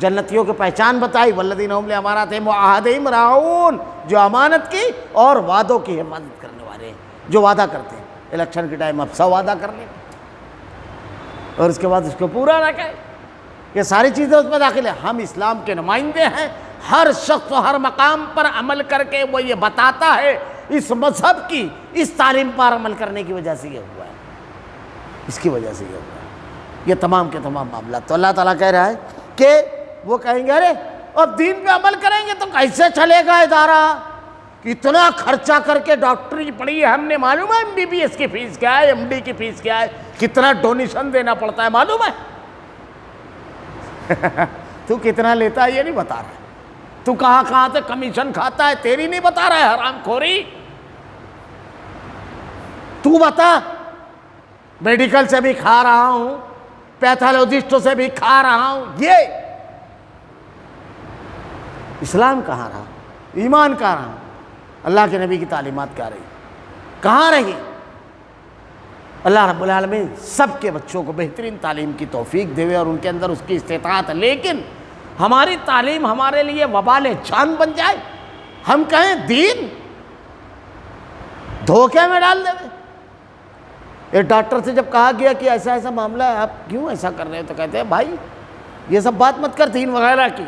[SPEAKER 1] جنتیوں کی پہچان بتائی، والذین هم لاماناتہم وعہدہم راعون، جو امانت کی اور وعدوں کی حفاظت کرنے والے ہیں، جو وعدہ کرتے ہیں۔ الیکشن کے ٹائم اب سا وعدہ کر لیں اور اس کے بعد اس کو پورا نہ کریں، یہ ساری چیزیں اس میں داخل ہیں۔ ہم اسلام کے نمائندے ہیں، ہر شخص ہر مقام پر عمل کر کے وہ یہ بتاتا ہے اس مذہب کی، اس تعلیم پر عمل کرنے کی وجہ سے یہ ہوا ہے، اس کی وجہ سے یہ ہوا ہے، یہ تمام کے تمام معاملات۔ تو اللہ تعالیٰ کہہ رہا ہے کہ وہ کہیں گے ارے اب دین پہ عمل کریں گے تو کیسے چلے گا ادارہ؟ اتنا خرچہ کر کے ڈاکٹری پڑھی ہے ہم نے، معلوم ہے MBBS کی فیس کیا ہے، MD کی فیس کیا ہے، کتنا ڈونیشن دینا پڑتا ہے معلوم ہے؟ تو کتنا لیتا ہے یہ نہیں بتا رہا ہے، تو کہاں سے کمیشن کھاتا ہے تیری نہیں بتا رہا ہے، حرام خوری۔ تو بتا، میڈیکل سے بھی کھا رہا ہوں، پیتھولوجسٹوں سے بھی کھا رہا ہوں، یہ اسلام کہاں رہا؟ ایمان کہاں رہا؟ اللہ کے نبی کی تعلیمات کہاں رہی؟ اللہ رب العالمین سب کے بچوں کو بہترین تعلیم کی توفیق دے اور ان کے اندر اس کی استطاعت ہے، لیکن ہماری تعلیم ہمارے لیے وبال جان بن جائے، ہم کہیں دین دھوکے میں ڈال دیں۔ ایک ڈاکٹر سے جب کہا گیا کہ ایسا ایسا معاملہ ہے، آپ کیوں ایسا کر رہے ہیں؟ تو کہتے ہیں بھائی یہ سب بات مت کر دین وغیرہ کی،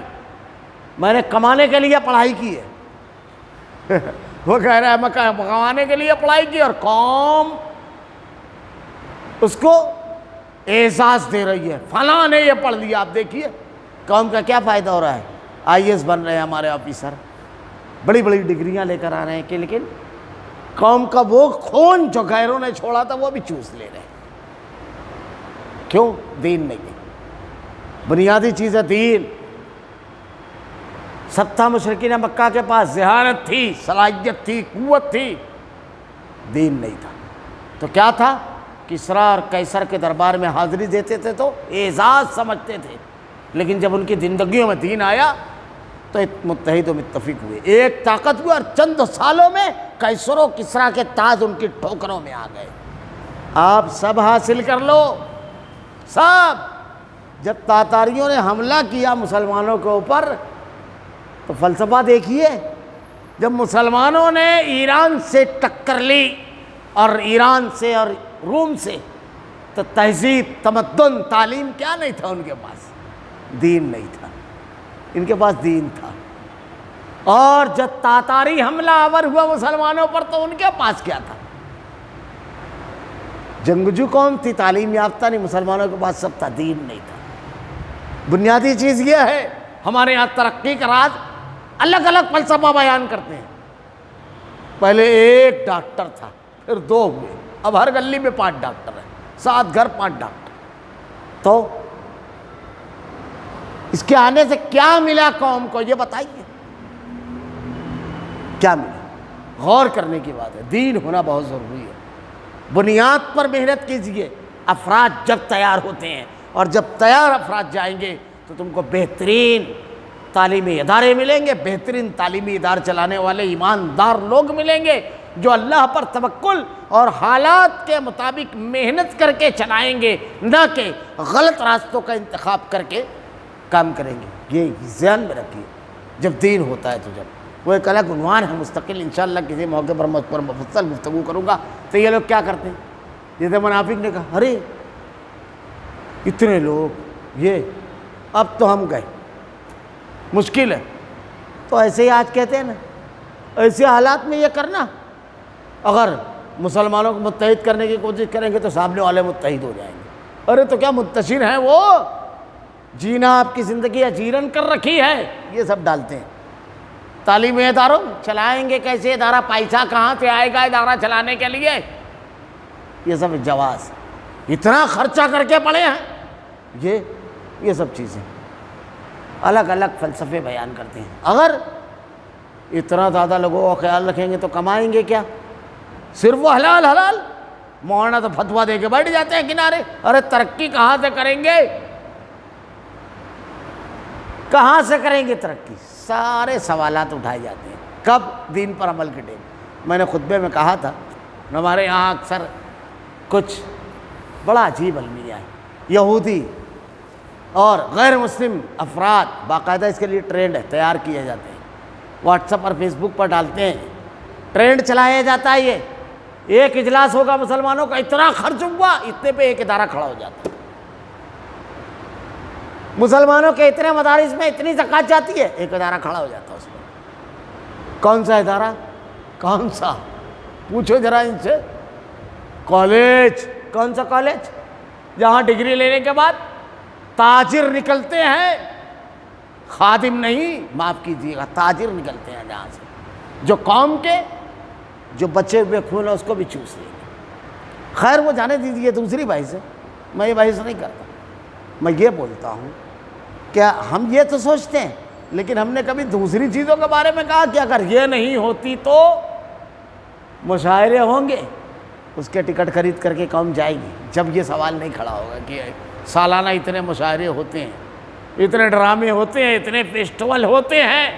[SPEAKER 1] میں نے کمانے کے لیے پڑھائی کی ہے۔ وہ کہہ رہا ہے میں کمانے کے لیے پڑھائی کی اور قوم اس کو اعزاز دے رہی ہے، فلاں نے یہ پڑھ لیا۔ آپ دیکھیے قوم کا کیا فائدہ ہو رہا ہے، IAS بن رہے ہیں ہمارے آفیسر، بڑی بڑی ڈگریاں لے کر آ رہے ہیں کہ لیکن قوم کا وہ خون جو غیروں نے چھوڑا تھا وہ بھی چوس لے رہے ہیں۔ کیوں؟ دین نہیں ہے، بنیادی چیز ہے دین۔ 70 مشرکین مکہ کے پاس ذہانت تھی، صلاحیت تھی، قوت تھی، دین نہیں تھا۔ تو کیا تھا؟ کسریٰ اور قیصر کے دربار میں حاضری دیتے تھے تو اعزاز سمجھتے تھے، لیکن جب ان کی زندگیوں میں دین آیا تو متحد و متفق ہوئے، ایک طاقت ہوئے، اور چند سالوں میں قیصر و کسریٰ کے تاج ان کی ٹھوکروں میں آ گئے۔ آپ سب حاصل کر لو، سب جب تاتاریوں نے حملہ کیا مسلمانوں کے اوپر تو فلسفہ دیکھیے، جب مسلمانوں نے ایران سے ٹکر لی اور ایران سے اور روم سے، تو تہذیب، تمدن، تعلیم کیا نہیں تھا ان کے پاس؟ دین نہیں تھا، ان کے پاس دین تھا۔ اور جب تاتاری حملہ آور ہوا مسلمانوں پر تو ان کے پاس کیا تھا؟ جنگجو قوم تھی، تعلیم یافتہ نہیں، مسلمانوں کے پاس سب تھا، دین نہیں تھا۔ بنیادی چیز یہ ہے، ہمارے یہاں ترقی کا راز الگ الگ فلسفہ بیان کرتے ہیں۔ پہلے ایک ڈاکٹر تھا، پھر 2 ہوئے، اب ہر گلی میں 5 ڈاکٹر ہیں، 7 گھر 5 ڈاکٹر۔ تو اس کے آنے سے کیا ملا قوم کو، یہ بتائیے کیا ملا؟ غور کرنے کی بات ہے، دین ہونا بہت ضروری ہے۔ بنیاد پر محنت کیجئے، افراد جب تیار ہوتے ہیں، اور جب تیار افراد جائیں گے تو تم کو بہترین تعلیمی ادارے ملیں گے، بہترین تعلیمی ادارے چلانے والے ایماندار لوگ ملیں گے جو اللہ پر توکل اور حالات کے مطابق محنت کر کے چلائیں گے، نہ کہ غلط راستوں کا انتخاب کر کے کام کریں گے۔ یہ ذہن میں رکھیے جب دین ہوتا ہے تو جب وہ ایک الگ عنوان ہے مستقل، انشاءاللہ کسی موقع پر مفصل گفتگو کروں گا۔ تو یہ لوگ کیا کرتے ہیں؟ جیسے منافق نے کہا ارے اتنے لوگ، یہ اب تو ہم گئے، مشکل ہے۔ تو ایسے ہی آج کہتے ہیں نا، ایسے حالات میں یہ کرنا، اگر مسلمانوں کو متحد کرنے کی کوشش کریں گے تو سامنے والے متحد ہو جائیں گے۔ ارے تو کیا منتشر ہیں وہ، جینا آپ کی زندگی اجیرن کر رکھی ہے، یہ سب ڈالتے ہیں۔ تعلیمی اداروں چلائیں گے کیسے، ادارہ پیسہ کہاں سے آئے گا ادارہ چلانے کے لیے، یہ سب جواز، اتنا خرچہ کر کے پڑے ہیں، یہ سب چیزیں الگ الگ فلسفے بیان کرتے ہیں۔ اگر اتنا زیادہ لوگوں کا خیال رکھیں گے تو کمائیں گے کیا؟ صرف وہ حلال حلال، مولانا تو فتویٰ دے کے بیٹھ جاتے ہیں کنارے، ارے ترقی کہاں سے کریں گے، کہاں سے کریں گے ترقی؟ سارے سوالات اٹھائے جاتے ہیں۔ کب؟ دین پر عمل کے ٹائم۔ میں نے خطبے میں کہا تھا، ہمارے یہاں اکثر کچھ بڑا عجیب المیہ ہے، یہودی اور غیر مسلم افراد باقاعدہ اس کے لیے ٹرینڈ ہے، تیار کیے جاتے ہیں، واٹس ایپ اور فیس بک پر ڈالتے ہیں، ٹرینڈ چلایا جاتا ہے۔ یہ ایک اجلاس ہوگا مسلمانوں کا، اتنا خرچ ہوا، اتنے پہ ایک ادارہ کھڑا ہو جاتا ہے۔ مسلمانوں کے اتنے مدارس میں اتنی زکوٰۃ جاتی ہے، ایک ادارہ کھڑا ہو جاتا ہے اس میں۔ کون سا ادارہ؟ کون سا؟ پوچھو ذرا ان سے۔ کالج، کون سا کالج؟ جہاں ڈگری لینے کے بعد تاجر نکلتے ہیں، خادم نہیں، معاف کیجیے گا، تاجر نکلتے ہیں جہاں سے، جو قوم کے جو بچے ہوئے خون ہے اس کو بھی چوس لیں گے۔ خیر وہ جانے دیجیے، دوسری بحث ہے، میں یہ بحث نہیں کرتا۔ میں یہ بولتا ہوں کہ ہم یہ تو سوچتے ہیں، لیکن ہم نے کبھی دوسری چیزوں کے بارے میں کہا کہ اگر یہ نہیں ہوتی تو مشاعرے ہوں گے، اس کے ٹکٹ خرید کر کے قوم جائے گی۔ جب یہ سوال نہیں کھڑا ہوگا کہ سالانہ اتنے مشاعرے ہوتے ہیں، اتنے ڈرامے ہوتے ہیں، اتنے فیسٹیول ہوتے ہیں،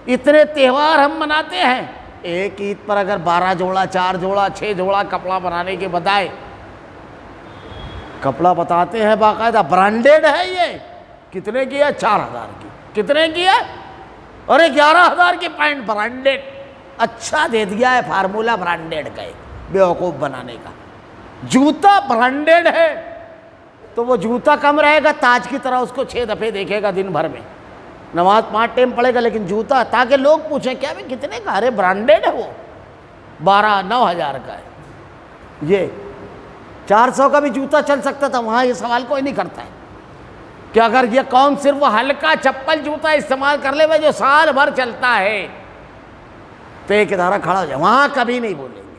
[SPEAKER 1] اتنے تہوار ہم مناتے ہیں، ایک عید پر اگر 12 جوڑا 4 جوڑا 6 جوڑا کپڑا بنانے کے بجائے کپڑا بتاتے ہیں باقاعدہ برانڈیڈ ہے، یہ کتنے کی ہے؟ 4000 کی۔ کتنے کی ہے؟ ارے 11000 کی پینٹ برانڈیڈ، اچھا دے دیا ہے فارمولہ برانڈیڈ کا، بیوقوف بنانے کا۔ جوتا برانڈیڈ ہے تو وہ جوتا کم رہے گا، تاج کی طرح اس کو 6 دفعے دیکھے گا دن بھر میں، نماز 5 ٹائم پڑھے گا، لیکن جوتا، تاکہ لوگ پوچھیں کیا بھی کتنے کا؟ ارے برانڈیڈ ہے، وہ 9,000 کا ہے۔ یہ 400 کا بھی جوتا چل سکتا تھا، وہاں یہ سوال کوئی نہیں کرتا ہے کہ اگر یہ قوم صرف ہلکا چپل جوتا استعمال کر لے جو سال بھر چلتا ہے تو ایک ادارہ کھڑا ہو جائے، وہاں کبھی نہیں بولیں گے۔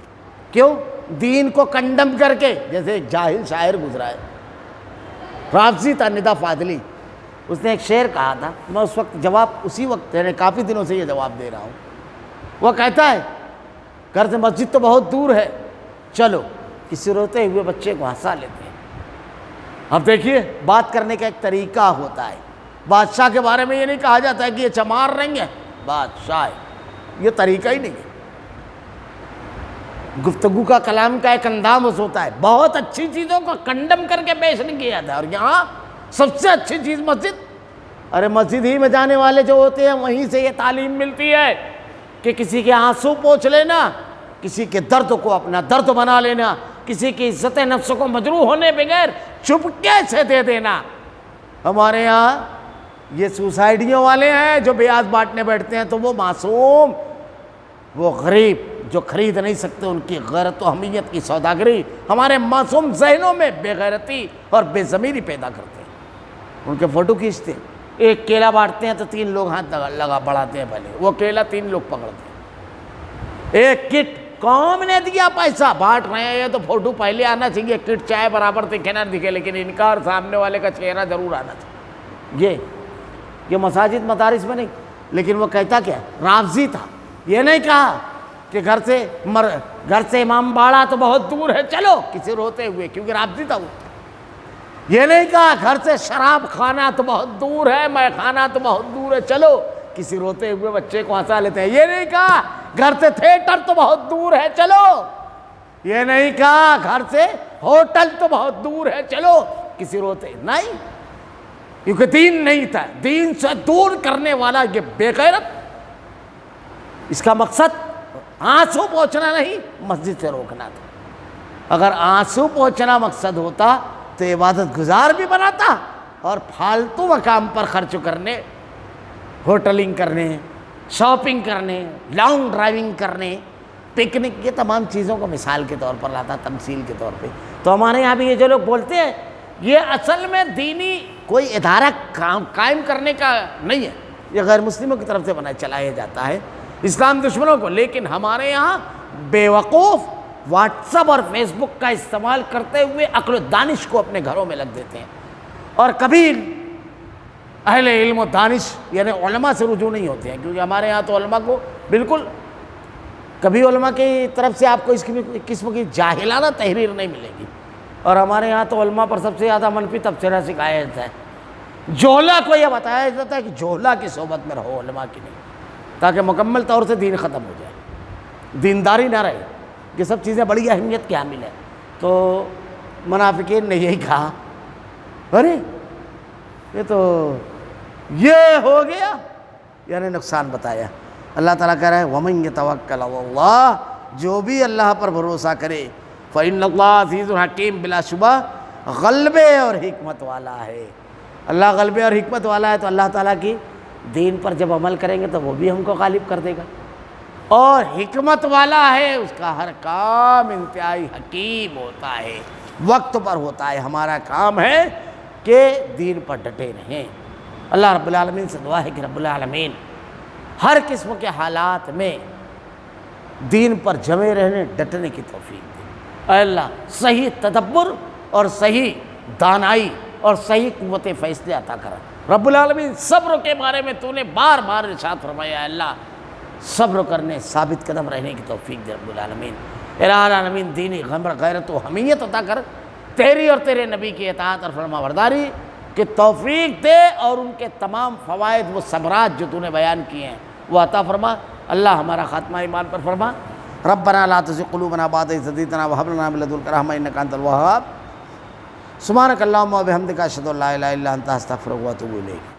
[SPEAKER 1] کیوں؟ دین کو کنڈم کر کے، جیسے ایک جاہل شاعر گزرا ہے، رافضی تھا ندا فاضلی، اس نے ایک شعر کہا تھا، میں اس وقت جواب اسی وقت، یعنی کافی دنوں سے یہ جواب دے رہا ہوں۔ وہ کہتا ہے گھر سے مسجد تو بہت دور ہے، چلو کسی روتے ہوئے بچے کو ہنسا لیتے ہیں۔ اب دیکھیے بات کرنے کا ایک طریقہ ہوتا ہے، بادشاہ کے بارے میں یہ نہیں کہا جاتا ہے کہ یہ چمار رنگ ہے، بادشاہ ہے، یہ طریقہ ہی نہیں ہے۔ گفتگو کا کلام کا ایک انداز ہوتا ہے، بہت اچھی چیزوں کو کنڈم کر کے پیش نہیں کیا جاتا ہے، اور یہاں سب سے اچھی چیز مسجد. ارے مسجد ہی میں جانے والے جو ہوتے ہیں وہیں سے یہ تعلیم ملتی ہے کہ کسی کے آنسو پوچھ لینا، کسی کے درد کو اپنا درد بنا لینا، کسی کی عزت نفس کو مجروح ہونے بغیر چپکے سے دے دینا. ہمارے یہاں یہ سوسائٹیوں والے ہیں جو بیاض بانٹنے بیٹھتے ہیں، تو وہ معصوم، وہ غریب جو خرید نہیں سکتے، ان کی غیرت و حمیت کی سوداگری ہمارے معصوم ذہنوں میں بے غیرتی اور بے ضمیری پیدا کرتے ہیں. ان کے فوٹو کھینچتے ہیں، ایک کیلا بانٹتے ہیں تو 3 لوگ ہاتھ لگا بڑھاتے ہیں، پہلے وہ کیلا 3 لوگ پکڑتے ہیں. ایک کٹ قوم نے دیا پیسہ، بانٹ رہے ہیں تو فوٹو پہلے آنا چاہیے، کٹ چاہے برابر دکھے نہ دکھے لیکن انکار سامنے والے کا چہرہ ضرور آنا چاہیے. یہ مساجد مدارس میں نہیں، لیکن وہ کہتا کیا رافضی تھا. یہ نہیں کہا کہ گھر سے امام باڑہ تو بہت دور ہے چلو کسی روتے ہوئے، کیونکہ رافضی تھا وہ. یہ نہیں کہا گھر سے شراب خانہ تو بہت دور ہے، میں خانہ تو بہت دور ہے چلو کسی روتے ہوئے بچے کو ہنسا لیتے ہیں. یہ نہیں کہا گھر سے تھیٹر تو بہت دور ہے چلو. یہ نہیں کہا گھر سے ہوٹل تو بہت دور ہے چلو کسی روتے نہیں، کیونکہ دین نہیں تھا. دین سے دور کرنے والا یہ بے غیرت، اس کا مقصد آنسو پہنچنا نہیں، مسجد سے روکنا تھا. اگر آنسو پہنچنا مقصد ہوتا تو عبادت گزار بھی بناتا، اور پھالتو مقام پر خرچ کرنے، ہوٹلنگ کرنے، شاپنگ کرنے، لانگ ڈرائیونگ کرنے، پکنک، یہ تمام چیزوں کو مثال کے طور پر لاتا، تمثیل کے طور پہ. تو ہمارے یہاں بھی یہ جو لوگ بولتے ہیں یہ اصل میں دینی کوئی ادارہ قائم کرنے کا نہیں ہے، یہ غیر مسلموں کی طرف سے چلایا جاتا ہے، اسلام دشمنوں کو. لیکن ہمارے یہاں بے وقوف واٹس ایپ اور فیس بک کا استعمال کرتے ہوئے عقل و دانش کو اپنے گھروں میں لگ دیتے ہیں، اور کبھی اہل علم و دانش یعنی علماء سے رجوع نہیں ہوتے ہیں. کیونکہ ہمارے یہاں تو علماء کو بالکل کبھی علماء کی طرف سے آپ کو اس قسم کی جاہلانہ تحریر نہیں ملے گی. اور ہمارے یہاں تو علماء پر سب سے زیادہ منفی تبصرہ سکھایا جاتا ہے. جوہلا کو یہ بتایا جاتا ہے کہ جوہلا کی صحبت میں رہو، علماء کی نہیں، تاکہ مکمل طور سے دین ختم ہو جائے، دینداری نہ رہے. یہ سب چیزیں بڑی اہمیت کی حامل ہیں. تو منافقین نے یہی کہا، ارے یہ تو یہ ہو گیا، یعنی نقصان بتایا. اللہ تعالیٰ کہہ رہا ہے وَمَن يَتَوَكَّلْ عَلَى اللَّهِ، جو بھی اللہ پر بھروسہ کرے، فَإِنَّ اللَّهَ عَزِيزٌ حَكِيمٌ، بلا شبہ غلبے اور حکمت والا ہے. اللہ غلبے اور حکمت والا ہے، تو اللہ تعالیٰ کی دین پر جب عمل کریں گے تو وہ بھی ہم کو غالب کر دے گا. اور حکمت والا ہے، اس کا ہر کام انتہائی حکیم ہوتا ہے، وقت پر ہوتا ہے. ہمارا کام ہے کہ دین پر ڈٹے رہیں. اللہ رب العالمین سے دعا ہے کہ رب العالمین ہر قسم کے حالات میں دین پر جمے رہنے، ڈٹنے کی توفیق دے. اے اللہ صحیح تدبر اور صحیح دانائی اور صحیح قوت فیصلے عطا کر. رب العالمین صبر کے بارے میں تو نے بار بار ارشاد فرمایا، اے اللہ صبر کرنے، ثابت قدم رہنے کی توفیق دے رب العالمین. الہ العالمین دینی غیرت و حمیت عطا کر، تیری اور تیرے نبی کی اطاعت اور فرما برداری کی توفیق دے، اور ان کے تمام فوائد و ثمرات جو تو نے بیان کیے ہیں وہ عطا فرما. اللہ ہمارا خاتمہ ایمان پر فرما. ربنا لا تزغ قلوبنا بعد إذ هديتنا وهب لنا من لدنك رحمة إنك أنت الوهاب. سبحانك اللهم وبحمدك أشهد أن لا إله إلا أنت أستغفرك وأتوب إليك.